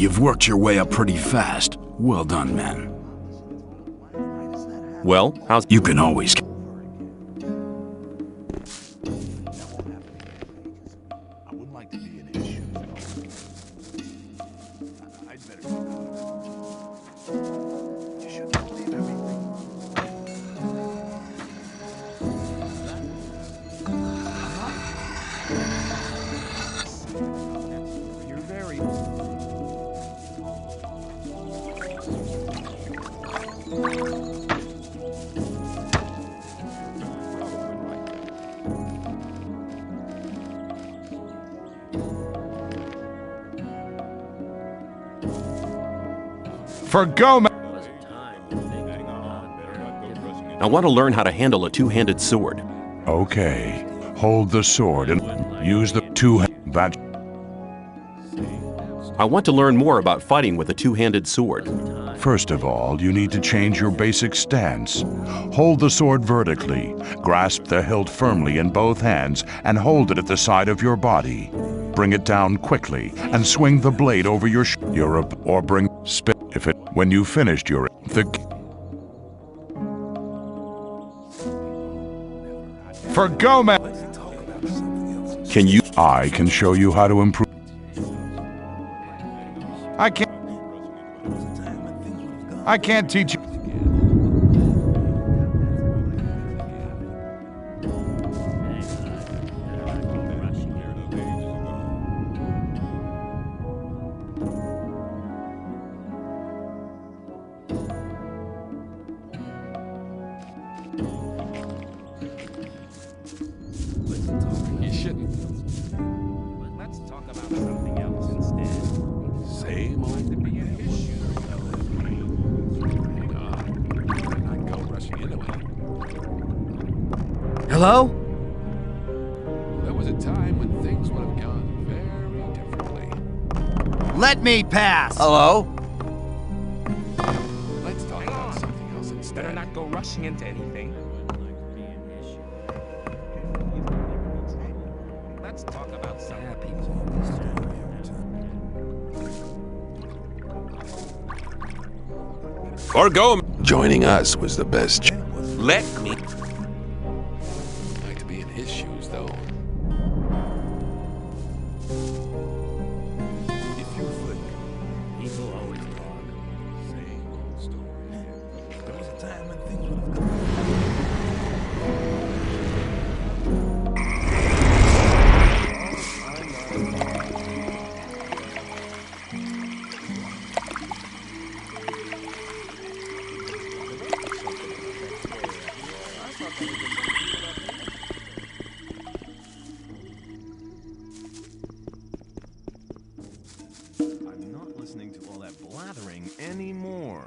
You've worked your way up pretty fast. Well done, man. Well, how's... You can always... For go, man! I want to learn how to handle a two-handed sword. Okay. Hold the sword and use the that. I want to learn more about fighting with a two-handed sword. First of all, you need to change your basic stance. Hold the sword vertically, grasp the hilt firmly in both hands, and hold it at the side of your body. Bring it down quickly, and swing the blade over your or bring spin if it. When you finished your For go, man! Can you? I can show you how to improve. I can't teach you. You shouldn't. Let's talk about something else instead. Same old issue. Not go rushing into it. Hello? There was a time when things would have gone very differently. Let me pass! Hello? Let's talk about something else instead. Better not go rushing into anything. Let's talk about something. Or go. Joining us was the best. Let me. I'd like to be in his shoes, though. If you flick, people always talk. Same old story. There was a time when things would have gone. I'm not listening to all that blathering anymore.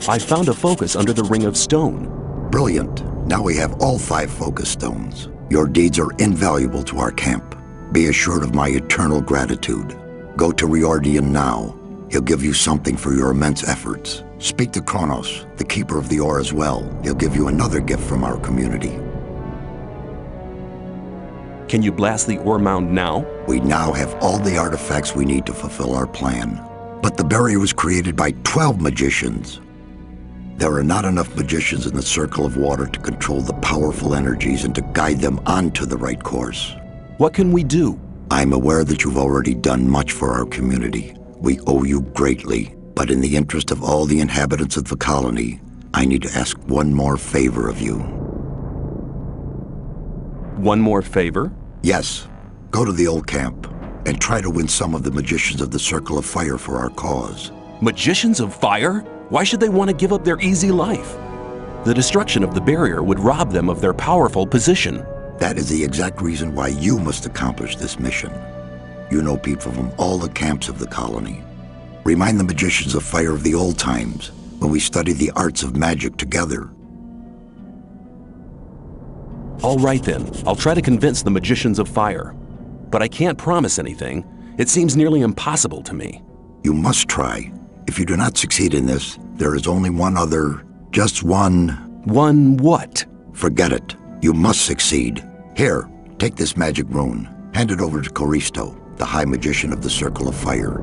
I found a focus under the ring of stone. Brilliant. Now we have all 5 focus stones. Your deeds are invaluable to our camp. Be assured of my eternal gratitude. Go to Riordian now. He'll give you something for your immense efforts. Speak to Kronos, the keeper of the ore as well. He'll give you another gift from our community. Can you blast the ore mound now? We now have all the artifacts we need to fulfill our plan. But the barrier was created by 12 magicians. There are not enough magicians in the circle of water to control the powerful energies and to guide them onto the right course. What can we do? I'm aware that you've already done much for our community. We owe you greatly, but in the interest of all the inhabitants of the colony, I need to ask one more favor of you. One more favor? Yes. Go to the old camp and try to win some of the magicians of the Circle of Fire for our cause. Magicians of Fire? Why should they want to give up their easy life? The destruction of the barrier would rob them of their powerful position. That is the exact reason why you must accomplish this mission. You know people from all the camps of the colony. Remind the magicians of Fire of the old times, when we studied the arts of magic together. All right then, I'll try to convince the magicians of Fire. But I can't promise anything. It seems nearly impossible to me. You must try. If you do not succeed in this, there is only one other, just one... One what? Forget it. You must succeed. Here, take this magic rune. Hand it over to Coristo, the High Magician of the Circle of Fire,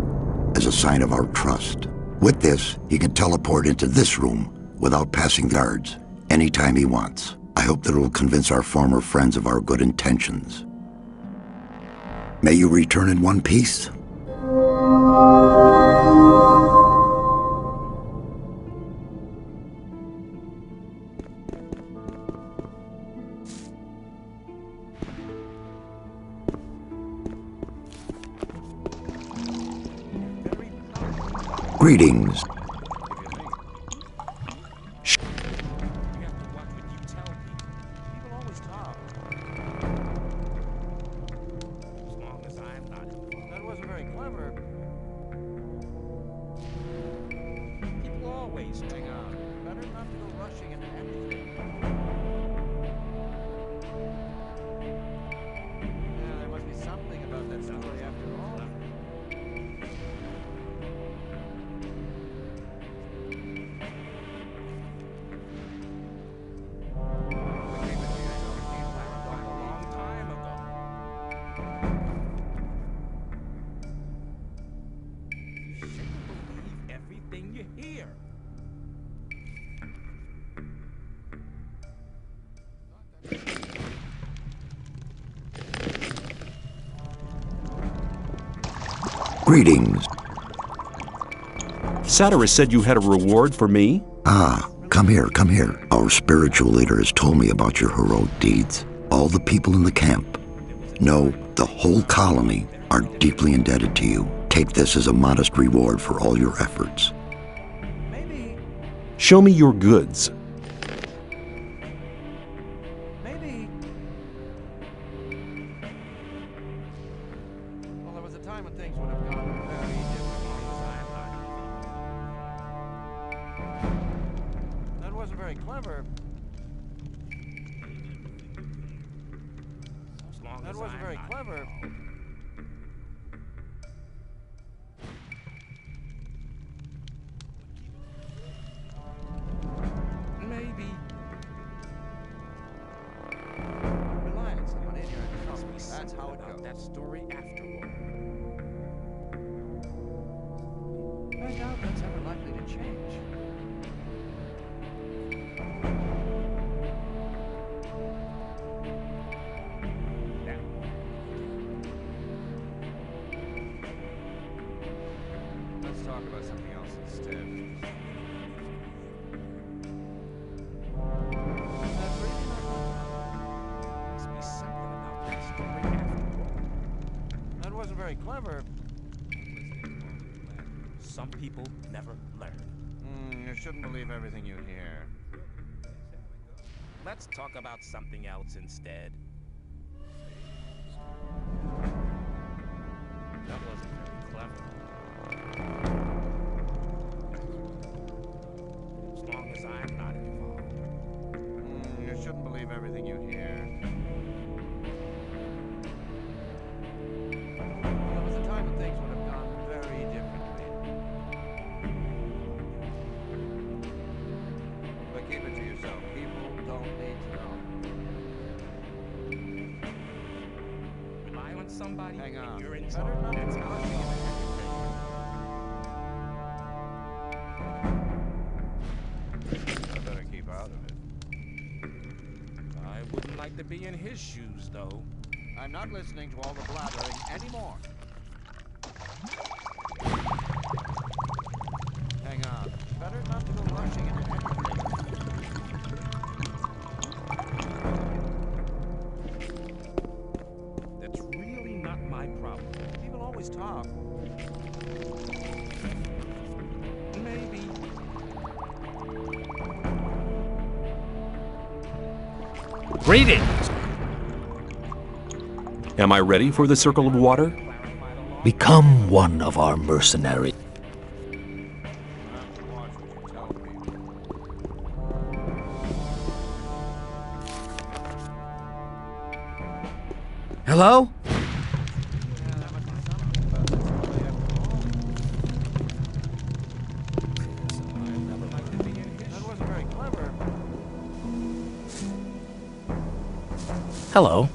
as a sign of our trust. With this, he can teleport into this room without passing guards, anytime he wants. I hope that it will convince our former friends of our good intentions. May you return in one piece. Greetings. Greetings. Satyrus said you had a reward for me? Ah, come here, come here. Our spiritual leader has told me about your heroic deeds. All the people in the camp, no, the whole colony, are deeply indebted to you. Take this as a modest reward for all your efforts. Show me your goods. Some people never learn. You shouldn't believe everything you hear. Let's talk about something else instead. That wasn't very clever. shouldn't believe everything you hear. There was a time when things would have gone very differently. But keep it to yourself. People don't need to know. Rely on somebody Hang on. when you're in Better trouble. not That's to how rush I feel. I better keep out of it. I wouldn't like to be in his shoes, though. I'm not listening to all the blathering anymore. Hang on. Better not to go rushing into anything. That's really not my problem. People always talk. Maybe. Greetings! Am I ready for the Circle of Water? Become one of our mercenaries. Hello? That wasn't very clever. Hello.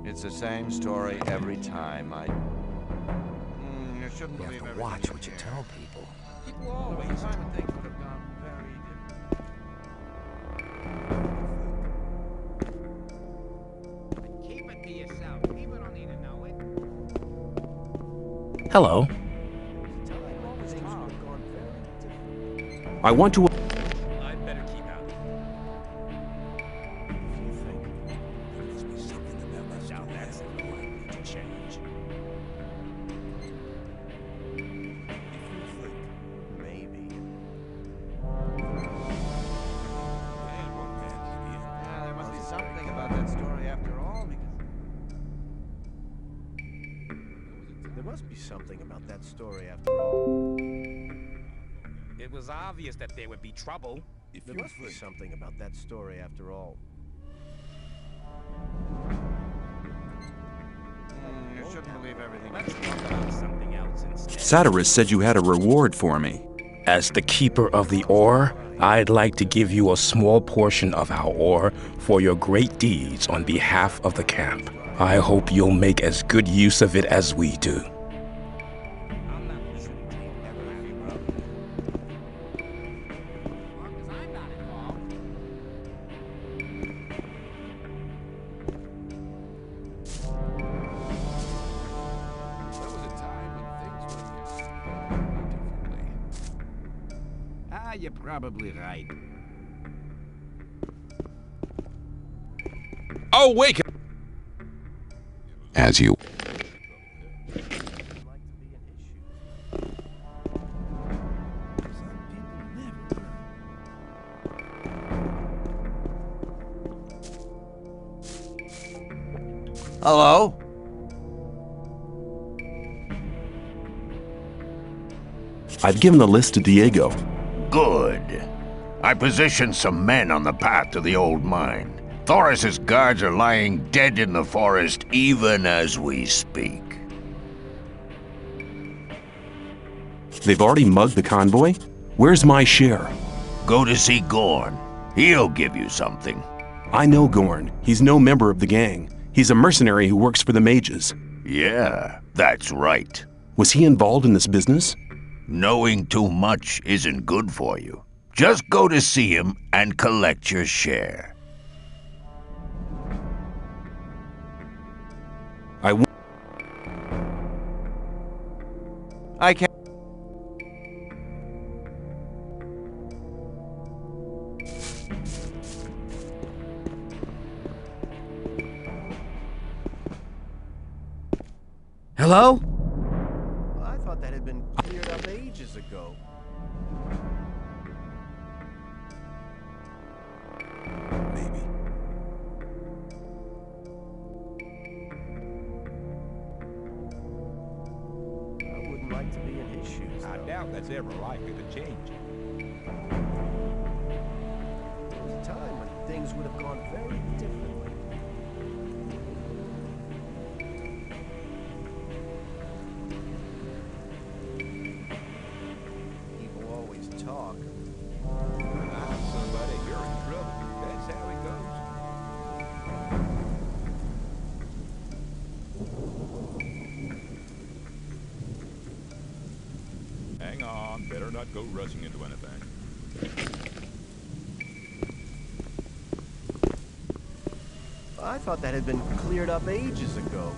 It's the same story every time. You shouldn't You believe have to everything watch you what you hear. tell people. People always. There was a time when things would have gone very different. Keep it to yourself. People don't need to know it. Hello. I want to. I'd better keep out. Now that's going to change. Maybe. Yeah, there must be something about that story after all, because... There must be something about that story after all. It was obvious that there would be trouble. There must be something about that story after all. You shouldn't believe everything. Let's talk about something else instead. Satyrus said you had a reward for me. As the keeper of the ore, I'd like to give you a small portion of our ore for your great deeds on behalf of the camp. I hope you'll make as good use of it as we do. I'm not listening to you. There was a time when things would have gone very differently. You're probably right. Oh, wake up! As you. Hello? I've given the list to Diego. Good. I positioned some men on the path to the old mine. Thoris's guards are lying dead in the forest even as we speak. They've already mugged the convoy? Where's my share? Go to see Gorn. He'll give you something. I know Gorn. He's no member of the gang. He's a mercenary who works for the mages. Yeah, that's right. Was he involved in this business? Knowing too much isn't good for you. Just go to see him and collect your share. I can't. Hello? Well, I thought that had been cleared up ages ago. Maybe. like to be in his shoes, I though. doubt that's ever likely to change. There was a time when things would have gone very differently. People always talk. Somebody, you're in trouble. That's how it goes. Hang on, better not go rushing into anything. I thought that had been cleared up ages ago.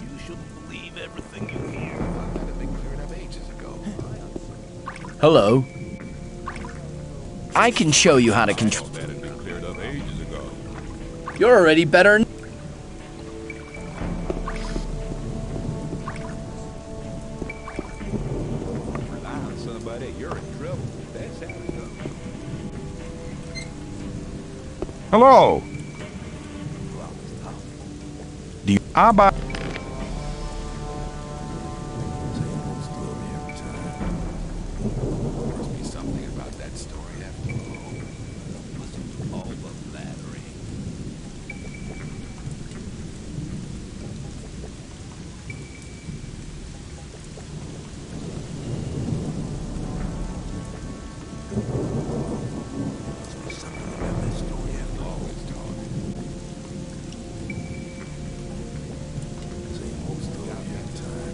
You shouldn't believe everything you hear. That had been cleared up ages ago. Hello. I can show you how to control. That had been cleared up ages ago. You're already better. Rely on somebody, you're in trouble. That's how it goes. Hello. Do you... Abba. Same old story every time. Must be something about that story after all. Listen to all the flattery. Must be something about that story after all. Always talking. Same old story every time.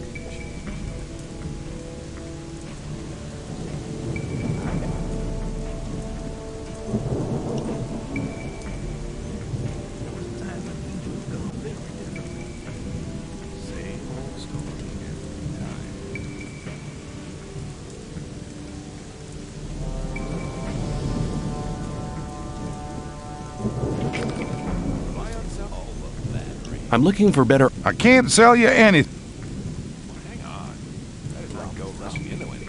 There was a time when things would have gone very differently. Same old story every time. Rely on all the flattery. I'm looking for better... I can't sell you anything. Hang on. Better not go rushing into anything.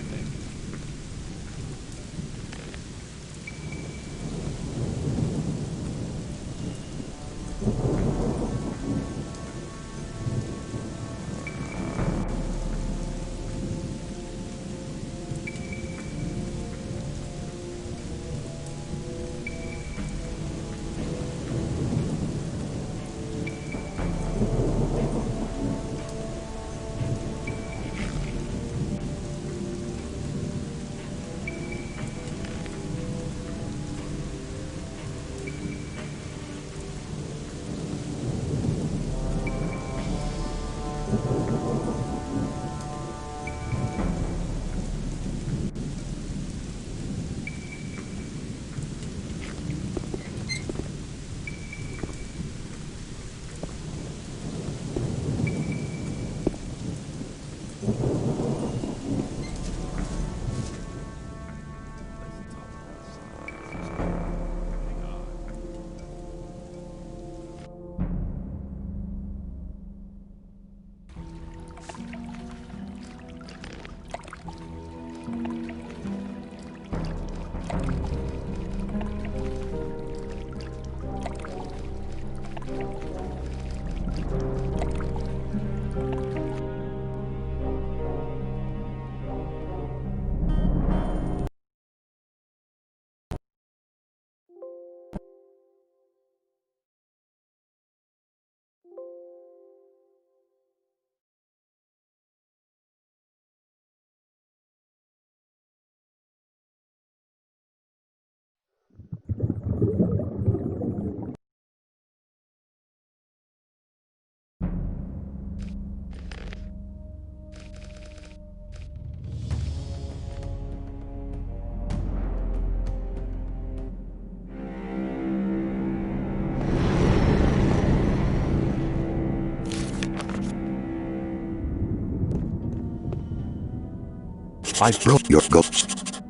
I broke your ghost.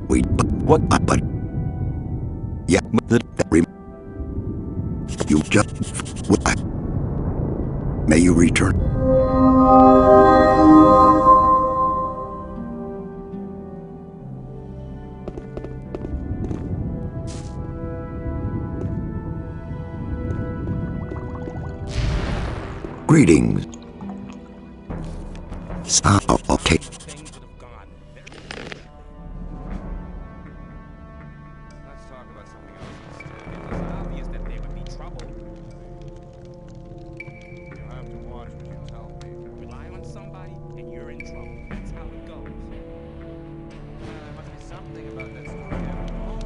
We what? But yeah, you just may you return. Greetings. Okay. Things would have gone very differently. Let's talk about something else instead. It was obvious that there would be trouble. You have to watch what you tell people. Rely on somebody and you're in trouble. That's how it goes. There must be something about that story after all.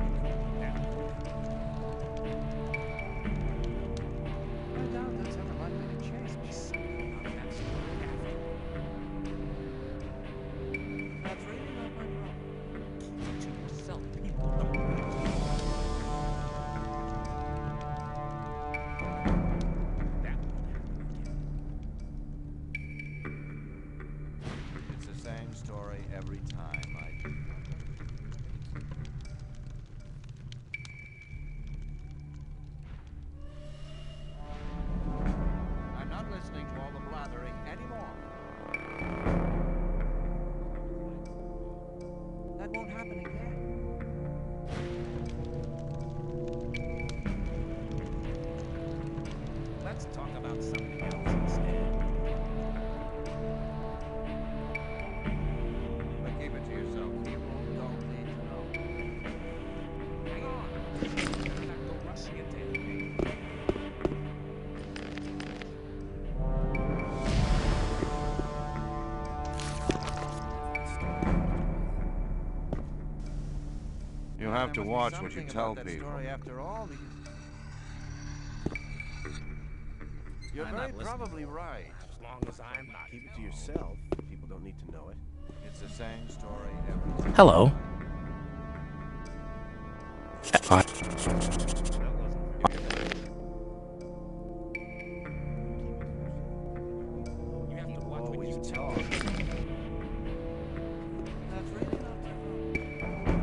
I doubt that's ever likely to change. That's Gothic. That's really not my problem. Keep it to yourself. People don't know. That won't happen again. It's the same story every time, I'm not listening to all the blathering anymore. That won't happen again. Let's talk about something else instead. But keep it to yourself. People don't need to know. Hang on. Better not go rushing into anything. You have to There must be watch what you something tell about that people. story after all, because You're I'm very not listening. probably right. As long as I'm not. Keep it to yourself. People don't need to know it. It's the same story every time. Hello. You have to People watch what you always tell talk. them. that's really not my problem.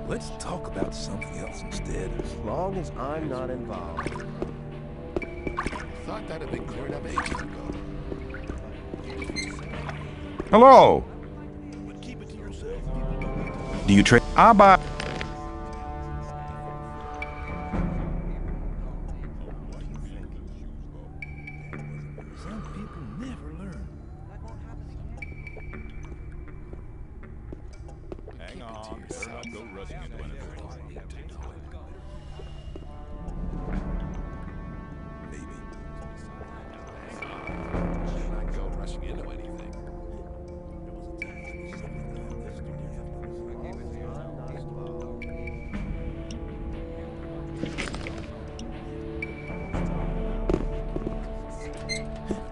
Let's talk about something else instead. As long as I'm not involved. Thought that'd been cleared up ages ago. Hello. But keep it to yourself. Do you trade? Abba. Some people never learn. That won't happen again. Hang on. Better not go rushing into anything. Maybe. Better not go rushing into anything.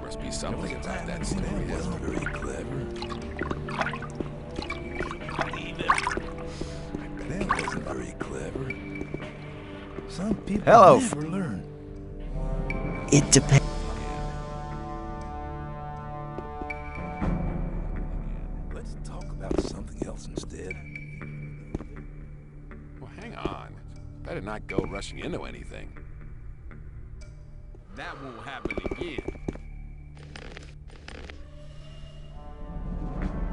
Must be something about that story. Wasn't very clever. That wasn't very clever. Some people Hello. never learn. It depends. Let's talk about something else instead. Well, hang on. Better not go rushing into anything. That won't happen again.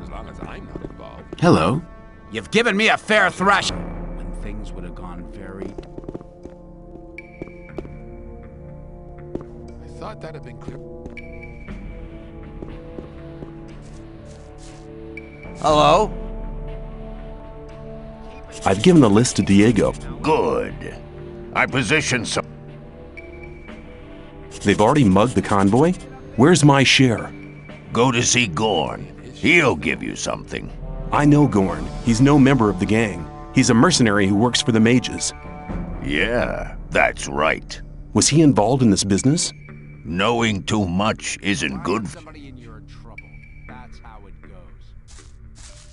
As long as I'm not involved. Hello. You've given me a fair thrash. When things would have gone very... I thought that had been clear. Hello? I've given the list to Diego. Good. I positioned some... They've already mugged the convoy? Where's my share? Go to see Gorn. He'll give you something. I know Gorn. He's no member of the gang. He's a mercenary who works for the mages. Yeah, that's right. Was he involved in this business? Knowing too much isn't good. Somebody and you're in trouble. That's how it goes.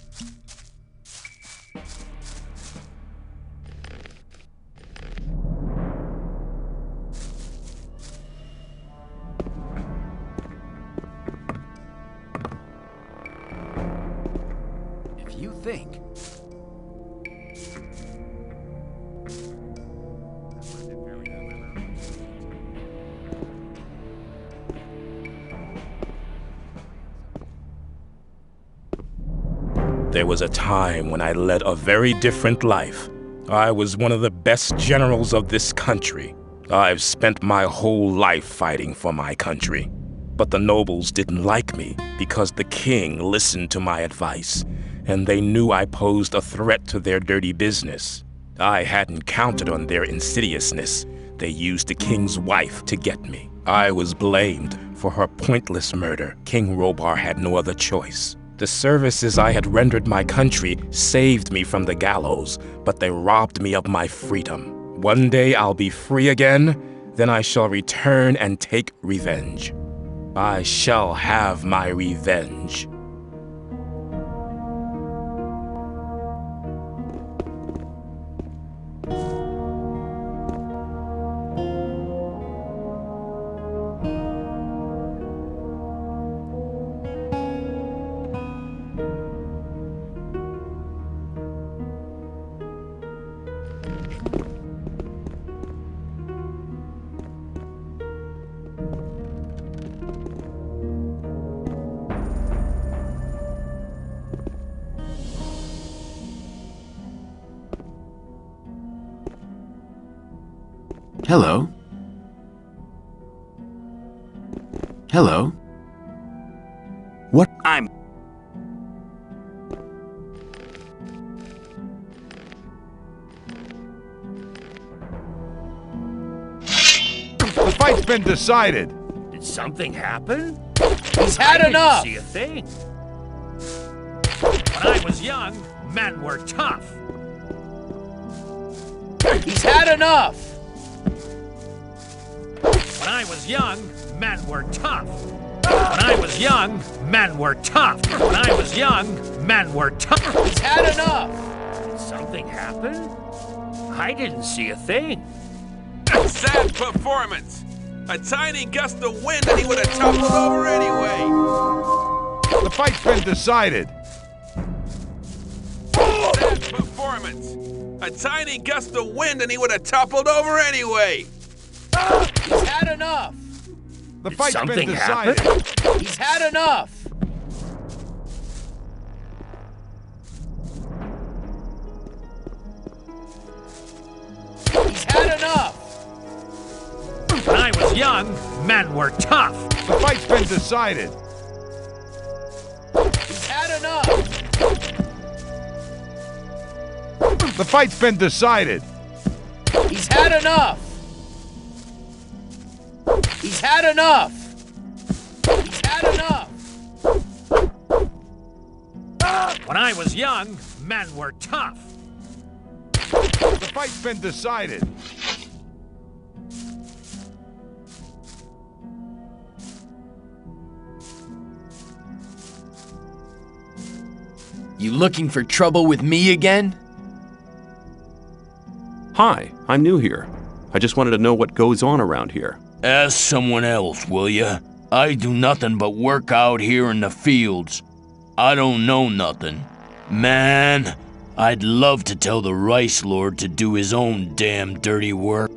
If you think... There was a time when I led a very different life. I was one of the best generals of this country. I've spent my whole life fighting for my country. But the nobles didn't like me because the king listened to my advice, and they knew I posed a threat to their dirty business. I hadn't counted on their insidiousness. They used the king's wife to get me. I was blamed for her pointless murder. King Robar had no other choice. The services I had rendered my country saved me from the gallows, but they robbed me of my freedom. One day I'll be free again, then I shall return and take revenge. I shall have my revenge. Hello? Hello? What? The fight's been decided. Did something happen? He's had enough! I didn't see a thing. When I was young, men were tough. He's had enough! When I was young, men were tough. When I was young, men were tough. When I was young, men were tough. He's had enough! Did something happen? I didn't see a thing. Sad performance. A tiny gust of wind and he would have toppled over anyway. The fight's been decided. Sad performance. A tiny gust of wind and he would have toppled over anyway. He's had enough! The Did fight's been something decided. happen? He's had enough! He's had enough! When I was young, men were tough. The fight's been decided. He's had enough! The fight's been decided. He's had enough! He's had enough! He's had enough! When I was young, men were tough. The fight's been decided. You looking for trouble with me again? Hi, I'm new here. I just wanted to know what goes on around here. Ask someone else, will ya? I do nothing but work out here in the fields. I don't know nothing. Man, I'd love to tell the Rice Lord to do his own damn dirty work.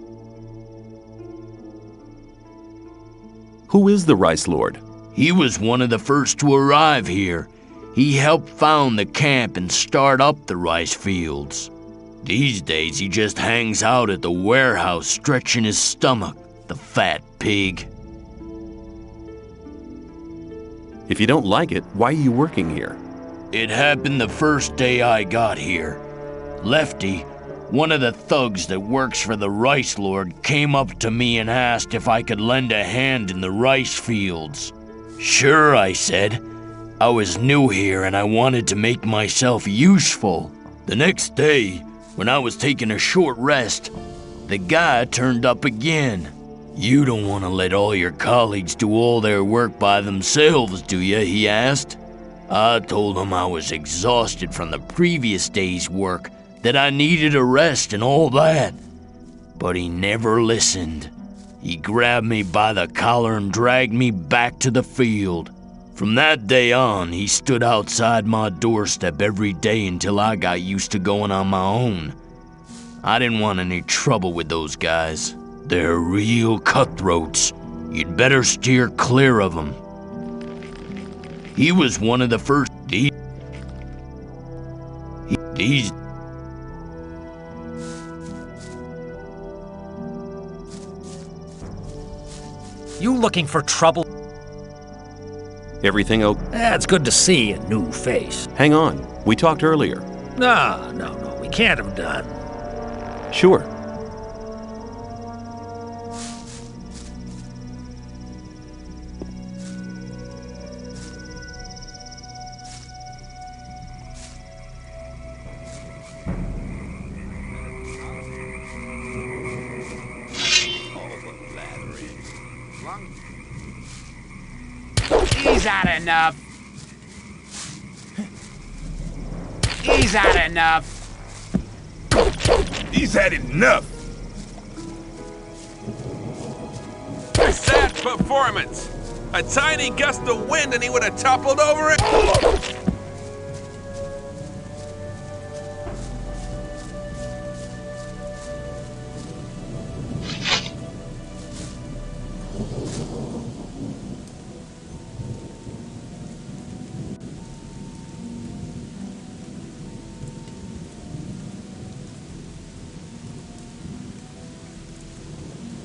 Who is the Rice Lord? He was one of the first to arrive here. He helped found the camp and start up the rice fields. These days he just hangs out at the warehouse stretching his stomach, the fat pig. If you don't like it, why are you working here? It happened the first day I got here. Lefty, one of the thugs that works for the Rice Lord, came up to me and asked if I could lend a hand in the rice fields. Sure, I said. I was new here and I wanted to make myself useful. The next day, when I was taking a short rest, the guy turned up again. You don't want to let all your colleagues do all their work by themselves, do you? He asked. I told him I was exhausted from the previous day's work, that I needed a rest and all that. But he never listened. He grabbed me by the collar and dragged me back to the field. From that day on, he stood outside my doorstep every day until I got used to going on my own. I didn't want any trouble with those guys. They're real cutthroats. You'd better steer clear of them. He was one of the first. These. You looking for trouble? Everything okay? It's good to see a new face. Hang on. We talked earlier. No, we can't have done. Sure. He's had enough. He's had enough. He's had enough. Sad performance. A tiny gust of wind and he would have toppled over it.